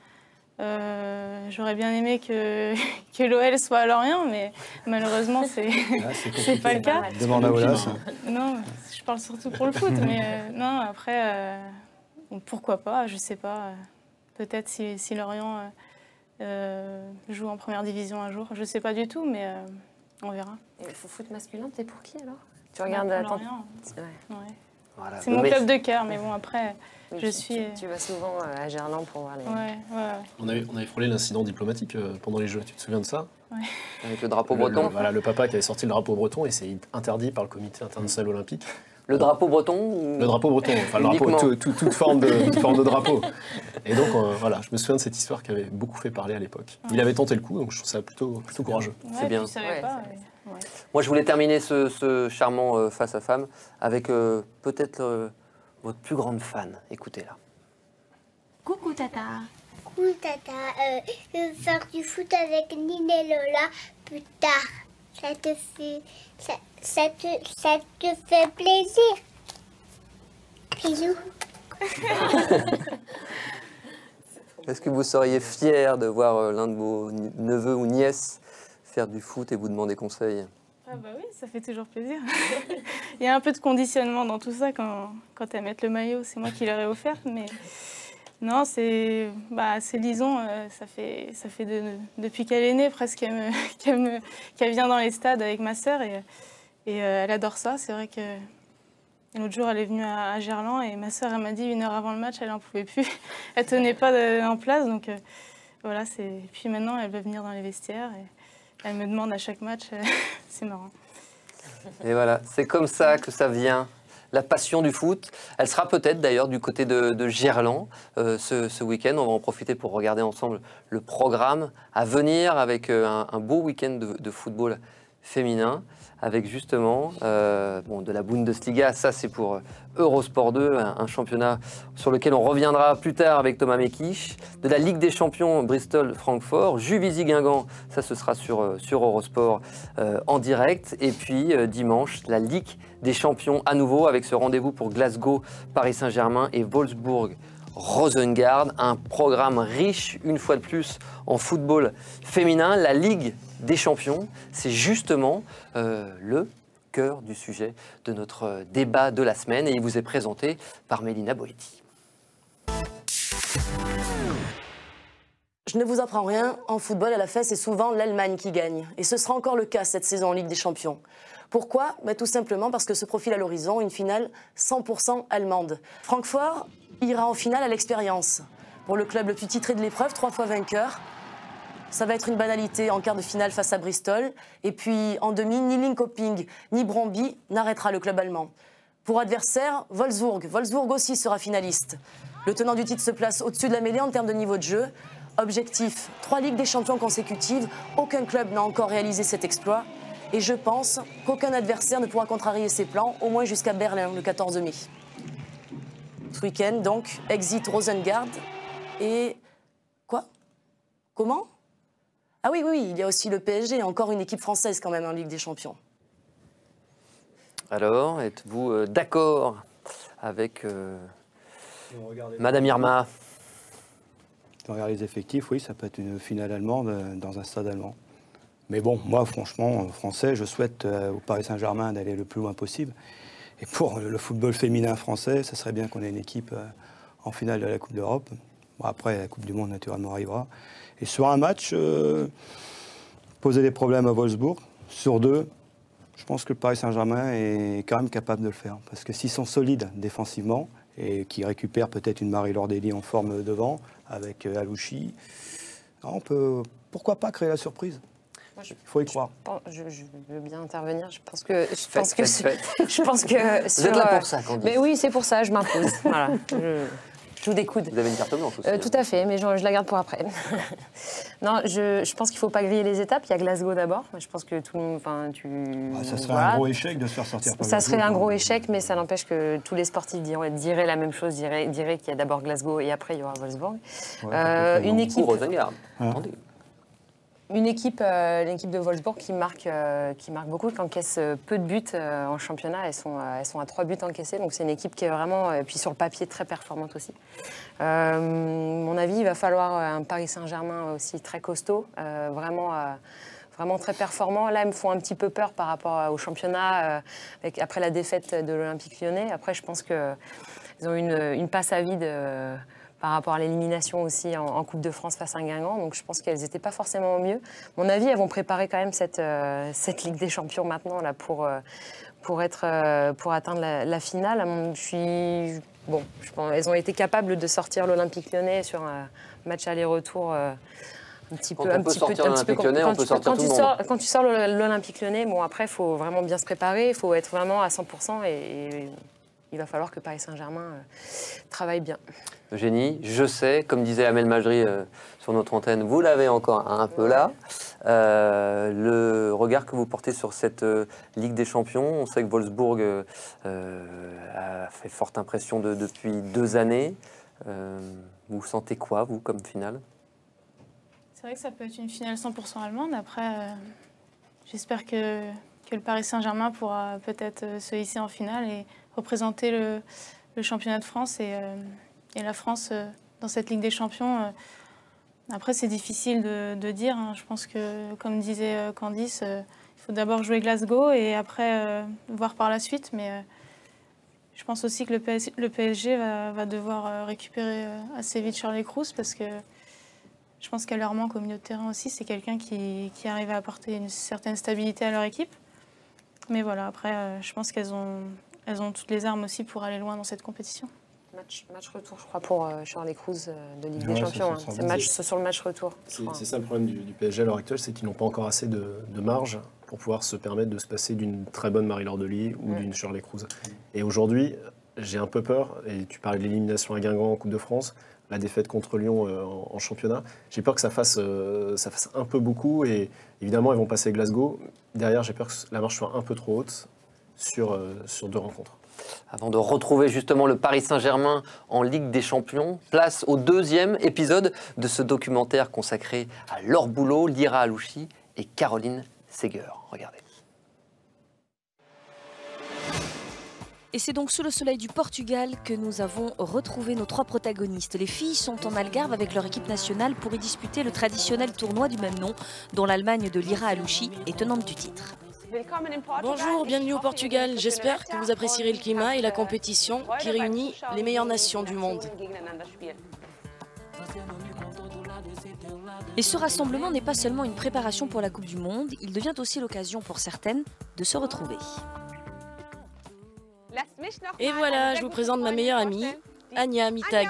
[SPEAKER 2] J'aurais bien aimé que l'OL soit à Lorient, mais malheureusement, c'est pas le cas.
[SPEAKER 6] Demande à Olas.
[SPEAKER 2] Non, je parle surtout pour le foot, mais non, après, pourquoi pas, je sais pas. Peut-être si Lorient joue en première division un jour, je sais pas du tout, mais on verra.
[SPEAKER 3] Et le foot masculin, t'es pour qui alors? Tu regardes
[SPEAKER 2] Lorient.
[SPEAKER 3] Ouais.
[SPEAKER 1] Voilà,
[SPEAKER 2] c'est mon club de cœur, mais bon, après,
[SPEAKER 3] oui,
[SPEAKER 2] je suis...
[SPEAKER 3] Tu vas souvent à Gerland pour voir les...
[SPEAKER 2] Ouais.
[SPEAKER 5] On avait frôlé l'incident diplomatique pendant les Jeux, tu te souviens de ça?
[SPEAKER 2] Ouais.
[SPEAKER 1] Avec le drapeau breton.
[SPEAKER 5] Voilà, le papa qui avait sorti le drapeau breton et c'est interdit par le comité international olympique.
[SPEAKER 1] Le drapeau breton
[SPEAKER 5] Le drapeau breton, enfin le drapeau, toute forme de drapeau. Et donc voilà, je me souviens de cette histoire qui avait beaucoup fait parler à l'époque. Il avait tenté le coup, donc je trouve ça plutôt courageux.
[SPEAKER 2] Ouais,
[SPEAKER 1] c'est bien.
[SPEAKER 2] Je savais pas. Ouais.
[SPEAKER 1] Moi, je voulais terminer ce charmant face à femme avec peut-être votre plus grande fan. Écoutez-la.
[SPEAKER 12] Coucou Tata. Coucou Tata. Je veux faire du foot avec Nina et Lola plus tard. Ça te fait plaisir. Bisous.
[SPEAKER 1] Est-ce que vous seriez fier de voir l'un de vos neveux ou nièces faire du foot et vous demander conseil?
[SPEAKER 2] Ah bah oui, ça fait toujours plaisir. Il y a un peu de conditionnement dans tout ça quand elles mettent le maillot. C'est moi qui leur ai offert, mais non, c'est Lison. Ça fait depuis qu'elle est née presque qu'elle vient dans les stades avec ma sœur et elle adore ça. C'est vrai que l'autre jour, elle est venue à Gerland et ma sœur, elle m'a dit 1 heure avant le match, elle n'en pouvait plus. Elle tenait pas en place, donc voilà. Et puis maintenant, elle veut venir dans les vestiaires et elle me demande à chaque match. C'est marrant.
[SPEAKER 1] Et voilà, c'est comme ça que ça vient. La passion du foot. Elle sera peut-être d'ailleurs du côté de Gerland ce week-end. On va en profiter pour regarder ensemble le programme à venir avec un beau week-end de football féminin. Avec justement de la Bundesliga, ça c'est pour Eurosport 2, un championnat sur lequel on reviendra plus tard avec Thomas Mekich, de la Ligue des Champions Bristol-Francfort, Juvisy-Guingamp, ça ce sera sur Eurosport en direct, et puis dimanche, la Ligue des Champions à nouveau avec ce rendez-vous pour Glasgow, Paris Saint-Germain et Wolfsburg-Rosengard, un programme riche une fois de plus en football féminin, la Ligue des Champions, c'est justement le cœur du sujet de notre débat de la semaine et il vous est présenté par Mélina Boetti.
[SPEAKER 11] Je ne vous apprends rien, en football, à la fin, c'est souvent l'Allemagne qui gagne. Et ce sera encore le cas cette saison en Ligue des Champions. Pourquoi? Tout simplement parce que se profile à l'horizon une finale 100% allemande. Francfort ira en finale à l'expérience. Pour le club le plus titré de l'épreuve, 3 fois vainqueur, ça va être une banalité en quart de finale face à Bristol. Et puis en demi, ni Linköping ni Brøndby n'arrêtera le club allemand. Pour adversaire, Wolfsburg. Wolfsburg aussi sera finaliste. Le tenant du titre se place au-dessus de la mêlée en termes de niveau de jeu. Objectif, 3 Ligues des Champions consécutives. Aucun club n'a encore réalisé cet exploit. Et je pense qu'aucun adversaire ne pourra contrarier ses plans, au moins jusqu'à Berlin, le 14 mai. Ce week-end, donc, exit Rosengard et... Quoi? Comment? Ah oui, il y a aussi le PSG, encore une équipe française quand même en Ligue des Champions.
[SPEAKER 1] Alors, êtes-vous d'accord avec Madame Irma?
[SPEAKER 6] Si on regarde les effectifs, oui, ça peut être une finale allemande dans un stade allemand. Mais bon, moi, franchement, français, je souhaite au Paris Saint-Germain d'aller le plus loin possible. Et pour le football féminin français, ça serait bien qu'on ait une équipe en finale de la Coupe d'Europe. Bon, après, la Coupe du Monde, naturellement, arrivera. Et sur un match, poser des problèmes à Wolfsburg, sur 2, je pense que le Paris Saint-Germain est quand même capable de le faire. Parce que s'ils sont solides défensivement, et qu'ils récupèrent peut-être une Marie-Laure Delis en forme devant, avec Alouchi, on peut, pourquoi pas, créer la surprise. Il faut y croire.
[SPEAKER 3] Je veux bien intervenir. Je pense que
[SPEAKER 1] Vous êtes là pour ça, Candice.
[SPEAKER 3] Mais oui, c'est pour ça, je m'impose. Voilà. Je vous découde.
[SPEAKER 1] Vous avez une carte blanche aussi.
[SPEAKER 3] Tout à fait, mais je la garde pour après. Non, je pense qu'il ne faut pas griller les étapes. Il y a Glasgow d'abord. Je pense que tout le monde...
[SPEAKER 6] ça serait un gros échec de se faire sortir par
[SPEAKER 3] Ça serait un gros échec, mais ça n'empêche que tous les sportifs diraient la même chose, diraient qu'il y a d'abord Glasgow et après il y aura Wolfsburg. Une équipe...
[SPEAKER 1] Rosengard.
[SPEAKER 3] Une équipe, l'équipe de Wolfsburg qui marque beaucoup, qui encaisse peu de buts en championnat. Elles sont à 3 buts encaissés, donc c'est une équipe qui est vraiment, puis sur le papier, très performante aussi. Mon avis, il va falloir un Paris Saint-Germain aussi très costaud, vraiment très performant. Là, ils me font un petit peu peur par rapport au championnat, après la défaite de l'Olympique Lyonnais. Après, je pense qu'ils ont une passe à vide par rapport à l'élimination aussi en Coupe de France face à Guingamp. Donc je pense qu'elles n'étaient pas forcément au mieux. À mon avis, elles vont préparer quand même cette Ligue des Champions maintenant là, pour atteindre la finale. Je pense, elles ont été capables de sortir l'Olympique Lyonnais sur un match aller-retour un petit
[SPEAKER 1] Quand
[SPEAKER 3] peu,
[SPEAKER 1] on peut sortir l'Olympique Lyonnais, on peut sortir tout le monde.
[SPEAKER 3] Quand tu sors l'Olympique Lyonnais, bon après il faut vraiment bien se préparer, il faut être vraiment à 100% et il va falloir que Paris Saint-Germain travaille bien.
[SPEAKER 1] Eugénie, je sais, comme disait Amel Majri sur notre antenne, vous l'avez encore un peu là. Le regard que vous portez sur cette Ligue des Champions, on sait que Wolfsburg a fait forte impression depuis 2 années. Vous sentez quoi, vous, comme finale?
[SPEAKER 2] C'est vrai que ça peut être une finale 100% allemande. Après, j'espère que le Paris Saint-Germain pourra peut-être se hisser en finale et représenter le championnat de France et la France dans cette Ligue des Champions. Après, c'est difficile de dire. Hein. Je pense que, comme disait Candice, il faut d'abord jouer Glasgow et après voir par la suite. Mais je pense aussi que le PSG va devoir récupérer assez vite Charles Kroos parce que je pense qu'elle leur manque au milieu de terrain aussi. C'est quelqu'un qui arrive à apporter une certaine stabilité à leur équipe. Mais voilà, après, je pense qu'elles ont toutes les armes aussi pour aller loin dans cette compétition.
[SPEAKER 3] Match retour, je crois, pour Charles Kroos de Ligue des Champions. C'est sur le match retour.
[SPEAKER 5] C'est ça le problème du PSG à l'heure actuelle, c'est qu'ils n'ont pas encore assez de marge pour pouvoir se permettre de se passer d'une très bonne Marie-Laure Delis ou d'une Charles Kroos. Et aujourd'hui, j'ai un peu peur, et tu parlais de l'élimination à Guingamp en Coupe de France, la défaite contre Lyon en championnat, j'ai peur que ça fasse un peu beaucoup, et évidemment, ils vont passer Glasgow. Derrière, j'ai peur que la marche soit un peu trop haute sur 2 rencontres.
[SPEAKER 1] Avant de retrouver justement le Paris Saint-Germain en Ligue des Champions, place au 2e épisode de ce documentaire consacré à Laure Boulot, Lira Alouchi et Caroline Seger. Regardez.
[SPEAKER 9] Et c'est donc sous le soleil du Portugal que nous avons retrouvé nos 3 protagonistes. Les filles sont en Algarve avec leur équipe nationale pour y disputer le traditionnel tournoi du même nom, dont l'Allemagne de Lira Alouchi est tenante du titre.
[SPEAKER 11] Bonjour, bienvenue au Portugal. J'espère que vous apprécierez le climat et la compétition qui réunit les meilleures nations du monde.
[SPEAKER 9] Et ce rassemblement n'est pas seulement une préparation pour la Coupe du Monde, il devient aussi l'occasion pour certaines de se retrouver.
[SPEAKER 11] Et voilà, je vous présente ma meilleure amie, Anja Mittag.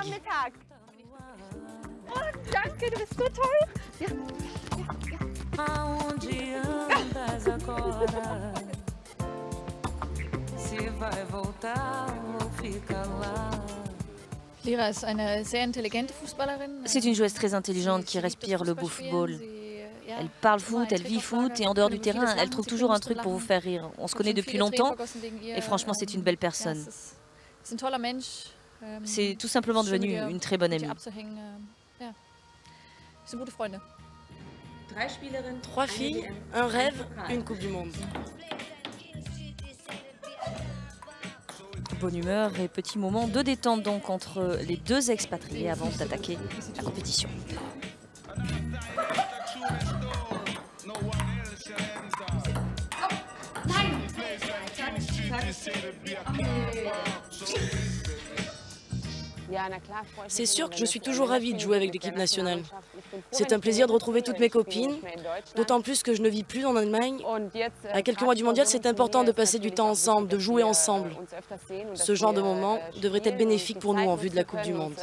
[SPEAKER 9] C'est une joueuse très intelligente qui respire le beau football. Elle parle foot, elle vit foot et en dehors du terrain, elle trouve toujours un truc pour vous faire rire. On se connaît depuis longtemps et franchement, c'est une belle personne. C'est tout simplement devenu une très bonne amie.
[SPEAKER 11] 3 filles, un rêve, une Coupe du Monde.
[SPEAKER 9] Bonne humeur et petit moment de détente donc entre les 2 expatriés avant d'attaquer la compétition.
[SPEAKER 11] C'est sûr que je suis toujours ravie de jouer avec l'équipe nationale. C'est un plaisir de retrouver toutes mes copines, d'autant plus que je ne vis plus en Allemagne. À quelques mois du mondial, c'est important de passer du temps ensemble, de jouer ensemble. Ce genre de moment devrait être bénéfique pour nous en vue de la Coupe du Monde.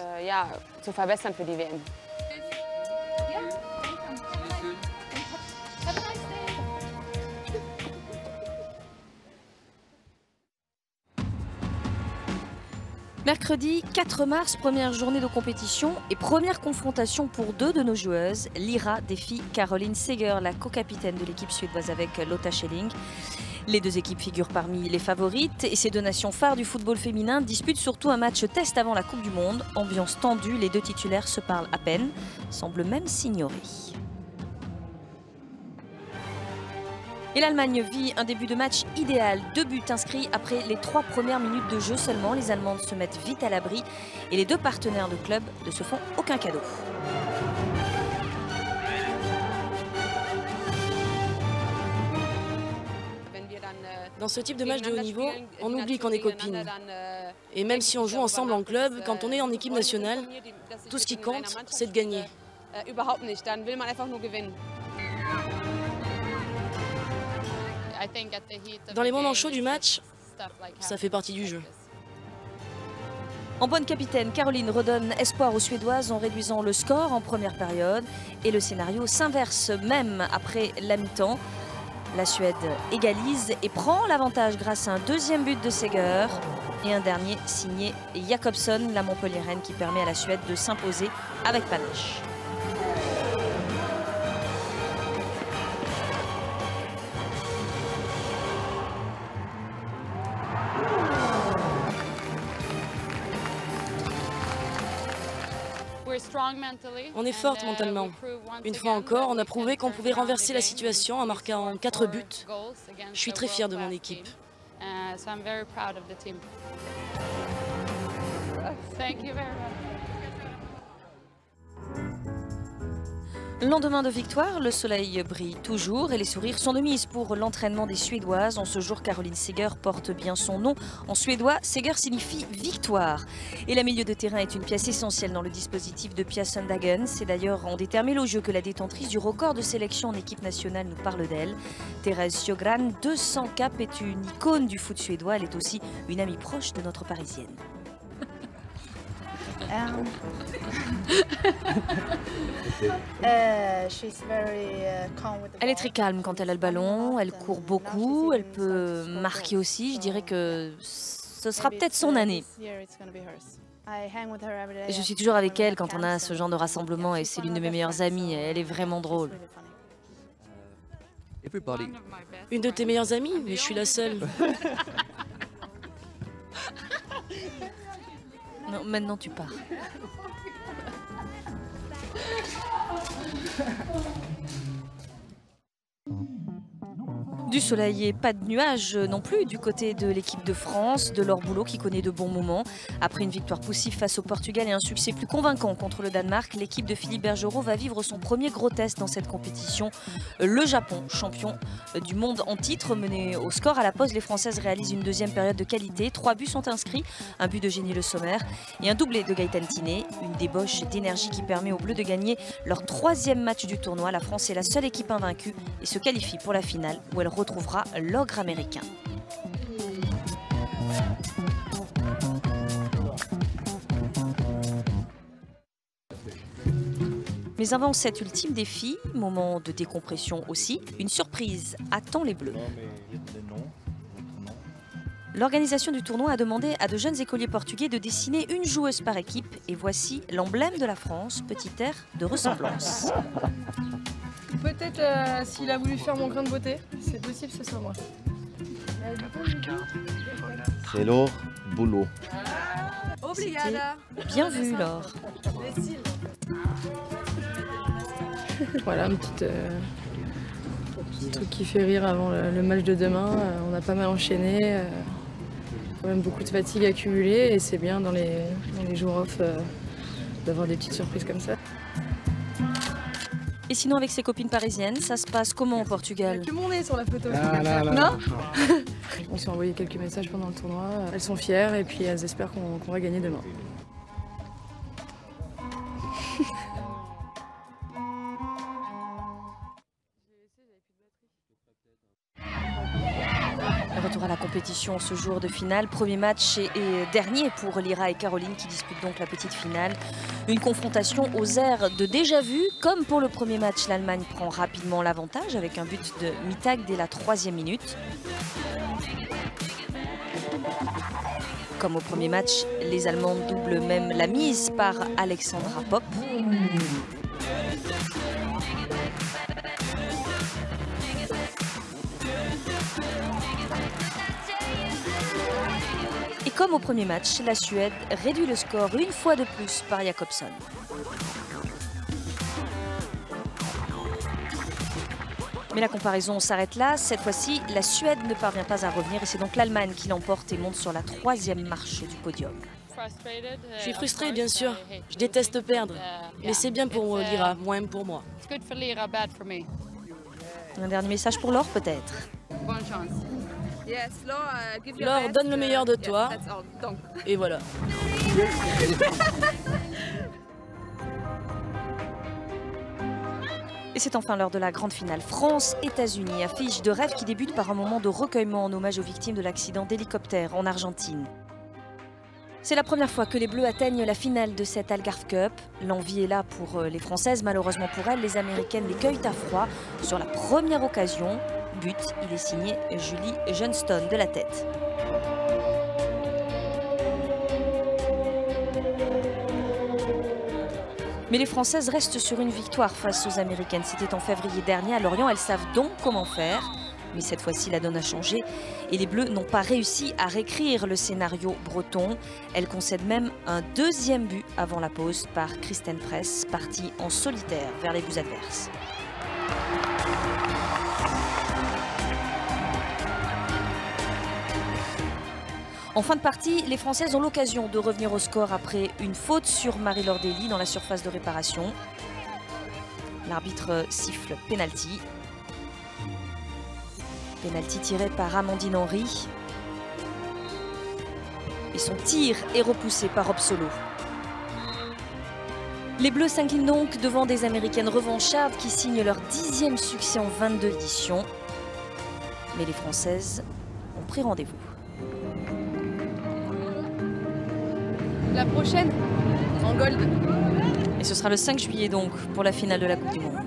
[SPEAKER 9] Mercredi 4 mars, première journée de compétition et première confrontation pour 2 de nos joueuses. Lira défie Caroline Seger, la co-capitaine de l'équipe suédoise avec Lotta Schelling. Les 2 équipes figurent parmi les favorites et ces 2 nations phares du football féminin disputent surtout un match test avant la Coupe du Monde. Ambiance tendue, les 2 titulaires se parlent à peine, semblent même s'ignorer. Et l'Allemagne vit un début de match idéal. 2 buts inscrits après les 3 premières minutes de jeu seulement. Les Allemandes se mettent vite à l'abri et les 2 partenaires de club ne se font aucun cadeau.
[SPEAKER 11] Dans ce type de match de haut niveau, on oublie qu'on est copines. Et même si on joue ensemble en club, quand on est en équipe nationale, tout ce qui compte, c'est de gagner. Dans les moments chauds du match, ça fait partie du jeu.
[SPEAKER 9] En bonne capitaine, Caroline redonne espoir aux Suédoises en réduisant le score en première période. Et le scénario s'inverse même après la mi-temps. La Suède égalise et prend l'avantage grâce à un deuxième but de Seger et un dernier signé Jakobsson, la Montpelliéraine, qui permet à la Suède de s'imposer avec panache.
[SPEAKER 11] On est forte mentalement. Une fois encore, on a prouvé qu'on pouvait renverser la situation en marquant 4 buts. Je suis très fière de mon équipe.
[SPEAKER 9] Lendemain de victoire, le soleil brille toujours et les sourires sont de mise pour l'entraînement des Suédoises. En ce jour, Caroline Seger porte bien son nom. En suédois, Seger signifie victoire. Et la milieu de terrain est une pièce essentielle dans le dispositif de Pia Sundhagen. C'est d'ailleurs en des termes élogieux que la détentrice du record de sélection en équipe nationale nous parle d'elle. Thérèse Sjögran, 200 caps, est une icône du foot suédois. Elle est aussi une amie proche de notre Parisienne. Elle est très calme quand elle a le ballon, elle court beaucoup, elle peut marquer aussi. Je dirais que ce sera peut-être son année. Je suis toujours avec elle quand on a ce genre de rassemblement et c'est l'une de mes meilleures amies. Elle est vraiment drôle.
[SPEAKER 11] Une de tes meilleures amies, mais je suis la seule.
[SPEAKER 9] Non, maintenant tu pars. Du soleil et pas de nuages non plus du côté de l'équipe de France, de Laure Boulot qui connaît de bons moments. Après une victoire poussive face au Portugal et un succès plus convaincant contre le Danemark, l'équipe de Philippe Bergerot va vivre son premier gros test dans cette compétition. Le Japon, champion du monde en titre, mené au score à la pause, les Françaises réalisent une deuxième période de qualité. 3 buts sont inscrits, un but de Génie Le Sommer et un doublé de Gaëtan Tiné. Une débauche d'énergie qui permet aux Bleus de gagner leur 3e match du tournoi. La France est la seule équipe invaincue et se qualifie pour la finale où elle retrouvera l'ogre américain. Mais avant cet ultime défi, moment de décompression aussi, une surprise attend les Bleus. L'organisation du tournoi a demandé à de jeunes écoliers portugais de dessiner une joueuse par équipe. Et voici l'emblème de la France, petit air de ressemblance.
[SPEAKER 13] Peut-être s'il a voulu faire mon grain de beauté, c'est possible que ce soit moi.
[SPEAKER 14] C'est Laure Boulot.
[SPEAKER 13] Obrigada.
[SPEAKER 9] Bien vu, Laure.
[SPEAKER 13] Voilà, un petit truc qui fait rire avant le match de demain. On a pas mal enchaîné, quand même beaucoup de fatigue accumulée et c'est bien dans les jours off d'avoir des petites surprises comme ça.
[SPEAKER 9] Et sinon, avec ses copines parisiennes, ça se passe comment au Portugal?
[SPEAKER 13] Il y a que mon nez sur la photo.
[SPEAKER 9] Non.
[SPEAKER 13] On s'est envoyé quelques messages pendant le tournoi. Elles sont fières et puis elles espèrent qu'on va gagner demain.
[SPEAKER 9] Retour à la compétition ce jour de finale. Premier match et dernier pour Lyra et Caroline qui disputent donc la petite finale. Une confrontation aux airs de déjà vu. Comme pour le premier match, l'Allemagne prend rapidement l'avantage avec un but de Mittag dès la 3e minute. Comme au premier match, les Allemandes doublent même la mise par Alexandra Popp. Et comme au premier match, la Suède réduit le score une fois de plus par Jakobsson. Mais la comparaison s'arrête là. Cette fois-ci, la Suède ne parvient pas à revenir et c'est donc l'Allemagne qui l'emporte et monte sur la 3e marche du podium.
[SPEAKER 11] Je suis frustrée, bien sûr. Je déteste perdre. Mais c'est bien pour Lyra, moins pour moi.
[SPEAKER 9] Un dernier message pour Laure, peut-être.
[SPEAKER 13] Bonne chance.
[SPEAKER 11] Laure, donne le meilleur de toi. Et voilà.
[SPEAKER 9] Et c'est enfin l'heure de la grande finale. France-États-Unis, affiche de rêve qui débute par un moment de recueillement en hommage aux victimes de l'accident d'hélicoptère en Argentine. C'est la première fois que les Bleus atteignent la finale de cette Algarve Cup. L'envie est là pour les Françaises. Malheureusement pour elles, les Américaines les cueillent à froid sur la première occasion. But, il est signé Julie Johnston de la tête. Mais les Françaises restent sur une victoire face aux Américaines. C'était en février dernier à Lorient. Elles savent donc comment faire. Mais cette fois-ci, la donne a changé. Et les Bleus n'ont pas réussi à réécrire le scénario breton. Elles concèdent même un deuxième but avant la pause par Kristen Press, partie en solitaire vers les buts adverses. En fin de partie, les Françaises ont l'occasion de revenir au score après une faute sur Marie-Laure Daly dans la surface de réparation. L'arbitre siffle pénalty. Pénalty tiré par Amandine Henry. Et son tir est repoussé par Robsolo. Les Bleus s'inclinent donc devant des Américaines revanchardes qui signent leur 10e succès en 22 éditions. Mais les Françaises ont pris rendez-vous.
[SPEAKER 13] La prochaine, en gold.
[SPEAKER 9] Et ce sera le 5 juillet donc pour la finale de la Coupe du Monde.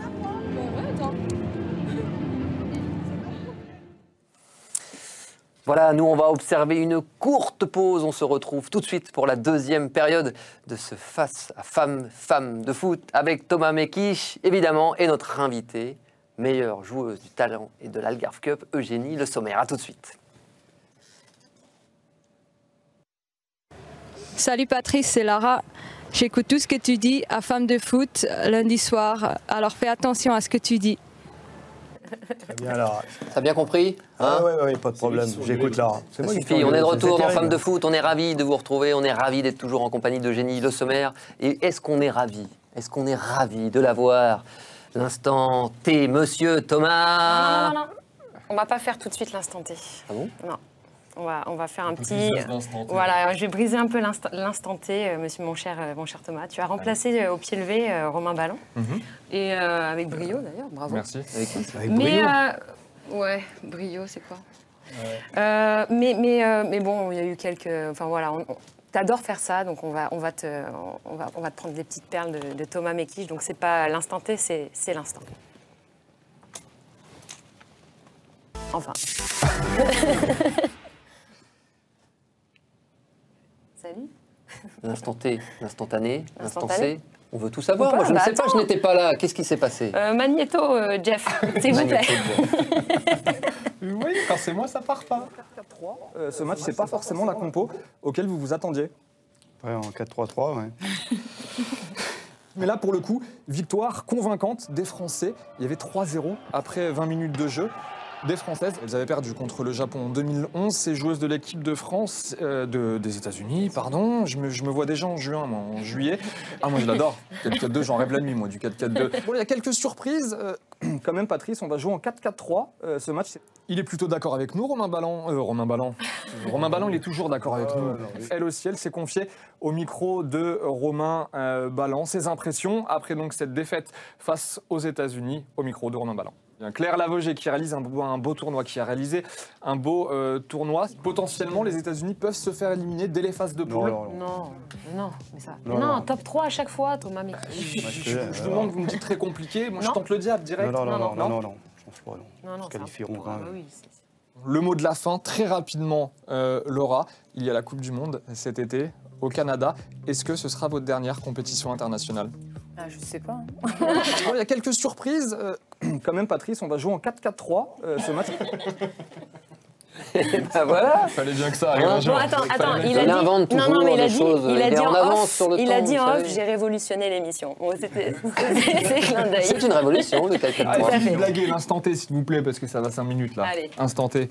[SPEAKER 1] Voilà, nous on va observer une courte pause. On se retrouve tout de suite pour la deuxième période de ce face à femme de foot avec Thomas Mekich, évidemment, et notre invitée, meilleure joueuse du talent et de l'Algarve Cup, Eugénie Le Sommer. A tout de suite.
[SPEAKER 15] Salut Patrice, c'est Lara. J'écoute tout ce que tu dis à Femme de foot lundi soir, alors fais attention à ce que tu dis.
[SPEAKER 6] Très bien Lara.
[SPEAKER 1] T'as bien compris hein?
[SPEAKER 6] Oui, pas de problème, j'écoute Lara.
[SPEAKER 1] Ça suffit, on est de retour dans Femme de foot, on est ravis de vous retrouver, on est ravis d'être toujours en compagnie d'Eugénie Le Sommer. Et est-ce qu'on est ravis? Est-ce qu'on est ravis de la voir? L'instant T, monsieur Thomas.
[SPEAKER 3] Non. On va pas faire tout de suite l'instant T.
[SPEAKER 1] Ah bon?
[SPEAKER 3] Non. On va faire un petit... Voilà, je vais briser un peu l'instant T, monsieur, mon cher Thomas. Tu as remplacé au pied levé Romain Ballon. Et avec brio, d'ailleurs, bravo.
[SPEAKER 16] Merci.
[SPEAKER 6] Avec qui? Avec brio.
[SPEAKER 3] Ouais, brio, c'est quoi mais bon, il y a eu quelques... Enfin, voilà, t'adores faire ça, donc on va te prendre des petites perles de Thomas Mekich. Donc, c'est pas l'instant T, c'est l'instant. Enfin... Salut.
[SPEAKER 1] L'instant T, l'instantané, l'instant C. On veut tout savoir. Moi, je ne sais pas, je n'étais pas là. Qu'est-ce qui s'est passé?
[SPEAKER 3] Magnéto, Jeff, s'il vous plaît.
[SPEAKER 16] Oui, quand c'est moi, ça part pas. 4-3. Ce match, c'est pas forcément la compo auquel vous vous attendiez.
[SPEAKER 6] Ouais, en 4-3-3, ouais.
[SPEAKER 16] Mais là, pour le coup, victoire convaincante des Français. Il y avait 3-0 après 20 minutes de jeu. Des Françaises, elles avaient perdu contre le Japon en 2011. Ces joueuses de l'équipe de France, des États-Unis, pardon. Je me vois déjà en juin, moi, en juillet. Ah, moi, je l'adore. 4-4-2, j'en rêve la nuit, moi, du 4-4-2. Bon, il y a quelques surprises. Quand même, Patrice, on va jouer en 4-4-3. Ce match, il est plutôt d'accord avec nous, Romain Ballon. Romain Ballon, il est toujours d'accord avec nous. Elle aussi, elle s'est confiée au micro de Romain Ballon. Ses impressions après donc cette défaite face aux États-Unis au micro de Romain Ballon. Claire Lavogé qui réalise un beau tournoi, qui a réalisé un beau tournoi. Potentiellement, les États-Unis peuvent se faire éliminer dès les phases de poule.
[SPEAKER 3] Non, mais ça. Non, top 3 à chaque fois, Thomas. Mais...
[SPEAKER 16] Je vous demande, vous me dites très compliqué. Moi, je tente le diable direct.
[SPEAKER 6] Non, je pense pas, non. Ils se qualifieront quand même.
[SPEAKER 16] Le mot de la fin, très rapidement, Laura. Il y a la Coupe du Monde cet été au Canada. Est-ce que ce sera votre dernière compétition internationale?
[SPEAKER 3] Je sais pas.
[SPEAKER 16] Il y a quelques surprises. Quand même, Patrice, on va jouer en 4-4-3 ce match.
[SPEAKER 1] Ben voilà.
[SPEAKER 16] Fallait bien que ça arrive un
[SPEAKER 3] jour.
[SPEAKER 16] jour.
[SPEAKER 3] Attends, il a dit...
[SPEAKER 1] invente toujours des choses.
[SPEAKER 3] Il a dit en off, j'ai révolutionné l'émission. Bon, c'était clin d'œil.
[SPEAKER 1] C'est une révolution, le 4-4-3.
[SPEAKER 16] Allez, blaguez l'instant T, s'il vous plaît, parce que ça va 5 minutes, là.
[SPEAKER 3] Allez.
[SPEAKER 16] Instant T.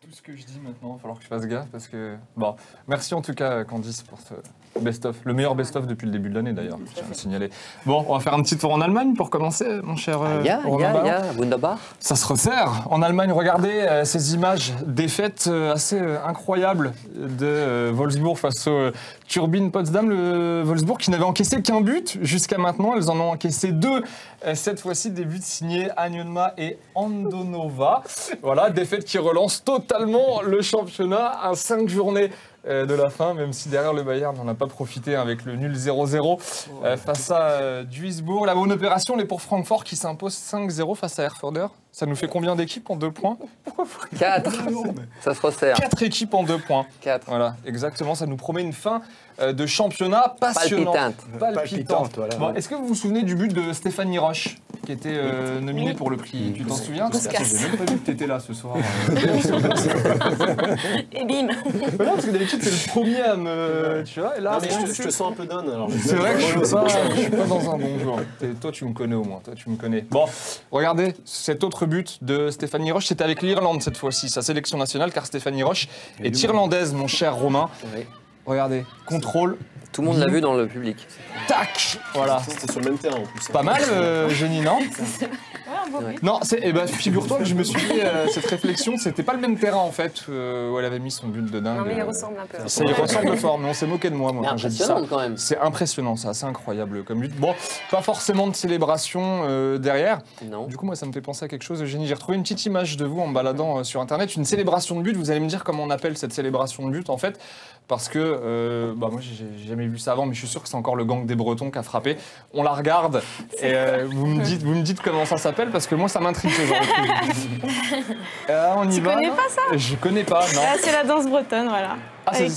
[SPEAKER 16] tout ce que je dis maintenant, il va falloir que je fasse gaffe parce que... Bon, merci en tout cas Candice pour ce best-of. Le meilleur best-of depuis le début de l'année d'ailleurs, je tiens à le signaler. Bon, on va faire un petit tour en Allemagne pour commencer, mon cher Romain Ballon.
[SPEAKER 1] Wunderbar.
[SPEAKER 16] Ça se resserre. En Allemagne, regardez ces images, défaites assez incroyables de Wolfsburg face au Turbine Potsdam. Le Wolfsburg qui n'avait encaissé qu'un but jusqu'à maintenant. Elles en ont encaissé 2. Cette fois-ci, des buts signés Agnonma et Andonova. Voilà, défaite qui relance totalement le championnat à 5 journées de la fin, même si derrière le Bayern n'en a pas profité avec le nul 0-0 face à Duisbourg. La bonne opération, elle est pour Francfort qui s'impose 5-0 face à Erfurter. Ça nous fait combien d'équipes en 2 points?
[SPEAKER 1] 4. Ça se resserre.
[SPEAKER 16] 4 équipes en 2 points.
[SPEAKER 1] 4.
[SPEAKER 16] Voilà, exactement. Ça nous promet une fin de championnat passionnante. Palpitante. Voilà. Bon, est-ce que vous vous souvenez du but de Stéphanie Roche qui était nominée pour le prix? Tu t'en souviens? J'ai même pas vu que tu étais là ce soir.
[SPEAKER 3] Et bim.
[SPEAKER 16] Non, parce que d'habitude c'est le premier à me... Tu vois, et là,
[SPEAKER 5] non, mais je te sens un peu down. Alors
[SPEAKER 16] c'est vrai que je suis pas dans un bon jour. Toi tu me connais au moins, toi tu me connais. Bon, regardez, cet autre but de Stéphanie Roche, c'était avec l'Irlande cette fois-ci, sa sélection nationale, car Stéphanie Roche est irlandaise, mon cher Romain. Oui. Regardez, contrôle.
[SPEAKER 1] Tout le monde l'a vu dans le public.
[SPEAKER 16] Tac. Voilà.
[SPEAKER 5] C'était sur le même terrain en plus.
[SPEAKER 16] Pas mal, Jenny, non? Non, figure-toi que je me suis fait cette réflexion, c'était pas le même terrain en fait où elle avait mis son but de dingue.
[SPEAKER 3] Non mais il ressemble un peu.
[SPEAKER 16] Ça y ressemble fort, mais on s'est moqué de moi quand j'ai dit ça.
[SPEAKER 1] Quand même.
[SPEAKER 16] C'est impressionnant, ça, c'est incroyable comme but. Bon, pas forcément de célébration derrière.
[SPEAKER 1] Non.
[SPEAKER 16] Du coup, moi, ça me fait penser à quelque chose. Eugénie, j'ai retrouvé une petite image de vous en me baladant sur Internet, une célébration de but. Vous allez me dire comment on appelle cette célébration de but en fait, parce que moi, j'ai jamais vu ça avant, mais je suis sûr que c'est encore le gang des Bretons qui a frappé. On la regarde et vous me dites comment ça s'appelle, parce que moi, ça m'intrigue ce genre de truc. On y va.
[SPEAKER 2] Tu connais pas ça?
[SPEAKER 16] Je connais pas, non.
[SPEAKER 2] C'est la danse bretonne, voilà.
[SPEAKER 16] Ah, c'est...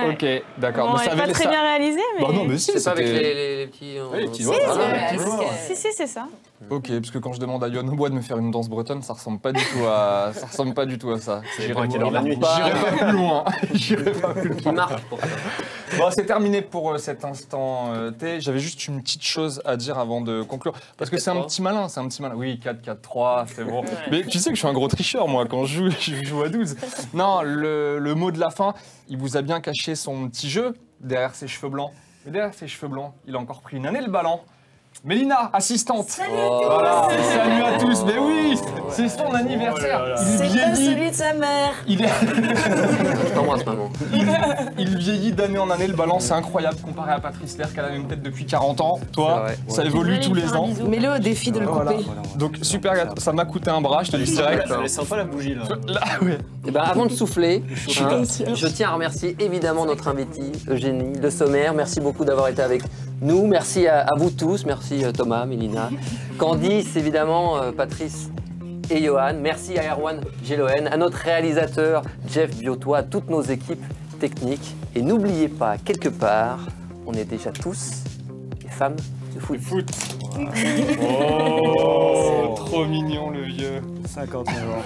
[SPEAKER 16] Ok, d'accord.
[SPEAKER 2] Bon, elle n'est pas très bien réalisée, mais...
[SPEAKER 16] Bah non, mais si,
[SPEAKER 1] c'est pas avec les petits...
[SPEAKER 16] les petits
[SPEAKER 2] doigts. Si, c'est ça.
[SPEAKER 16] Ok, parce que quand je demande à Yoann Aubois de me faire une danse bretonne, ça ressemble pas du tout à ça. J'irai pas plus loin.
[SPEAKER 1] Qui marque pour ça.
[SPEAKER 16] Bon, c'est terminé pour cet instant T. J'avais juste une petite chose à dire avant de conclure. Parce que c'est un petit malin. Oui, 4-4-3, c'est bon. Mais tu sais que je suis un gros tricheur, moi, quand je joue à 12. Non, le mot de la fin, il vous a bien caché son petit jeu derrière ses cheveux blancs. Mais derrière ses cheveux blancs, il a encore pris une année le ballon. Mélina, assistante.
[SPEAKER 11] Salut à tous.
[SPEAKER 16] Voilà. Salut à tous. Mais oui, c'est son anniversaire.
[SPEAKER 11] C'est pas celui de sa mère.
[SPEAKER 1] Je t'embrasse, maman.
[SPEAKER 16] Il vieillit d'année en année, le ballon, c'est incroyable comparé à Patrice Lerck qui a la même tête depuis 40 ans. Toi, ça évolue tous les ans.
[SPEAKER 11] Mets-le au défi de le couper.
[SPEAKER 16] Donc super gâteau, ça m'a coûté un bras, je te dis direct.
[SPEAKER 5] Elle est sympa la bougie là.
[SPEAKER 16] Ouais.
[SPEAKER 1] Et ben, avant de souffler, je tiens à remercier évidemment notre invitée Eugénie Le Sommaire. Merci beaucoup d'avoir été avec nous. Merci à vous tous. Merci Thomas, Mélina, Candice, évidemment, Patrice et Johan. Merci à Erwan Gelohen, à notre réalisateur Jeff Biotois, à toutes nos équipes techniques. Et n'oubliez pas, quelque part, on est déjà tous des femmes de foot.
[SPEAKER 16] Oh, trop mignon le vieux.
[SPEAKER 6] 59 ans.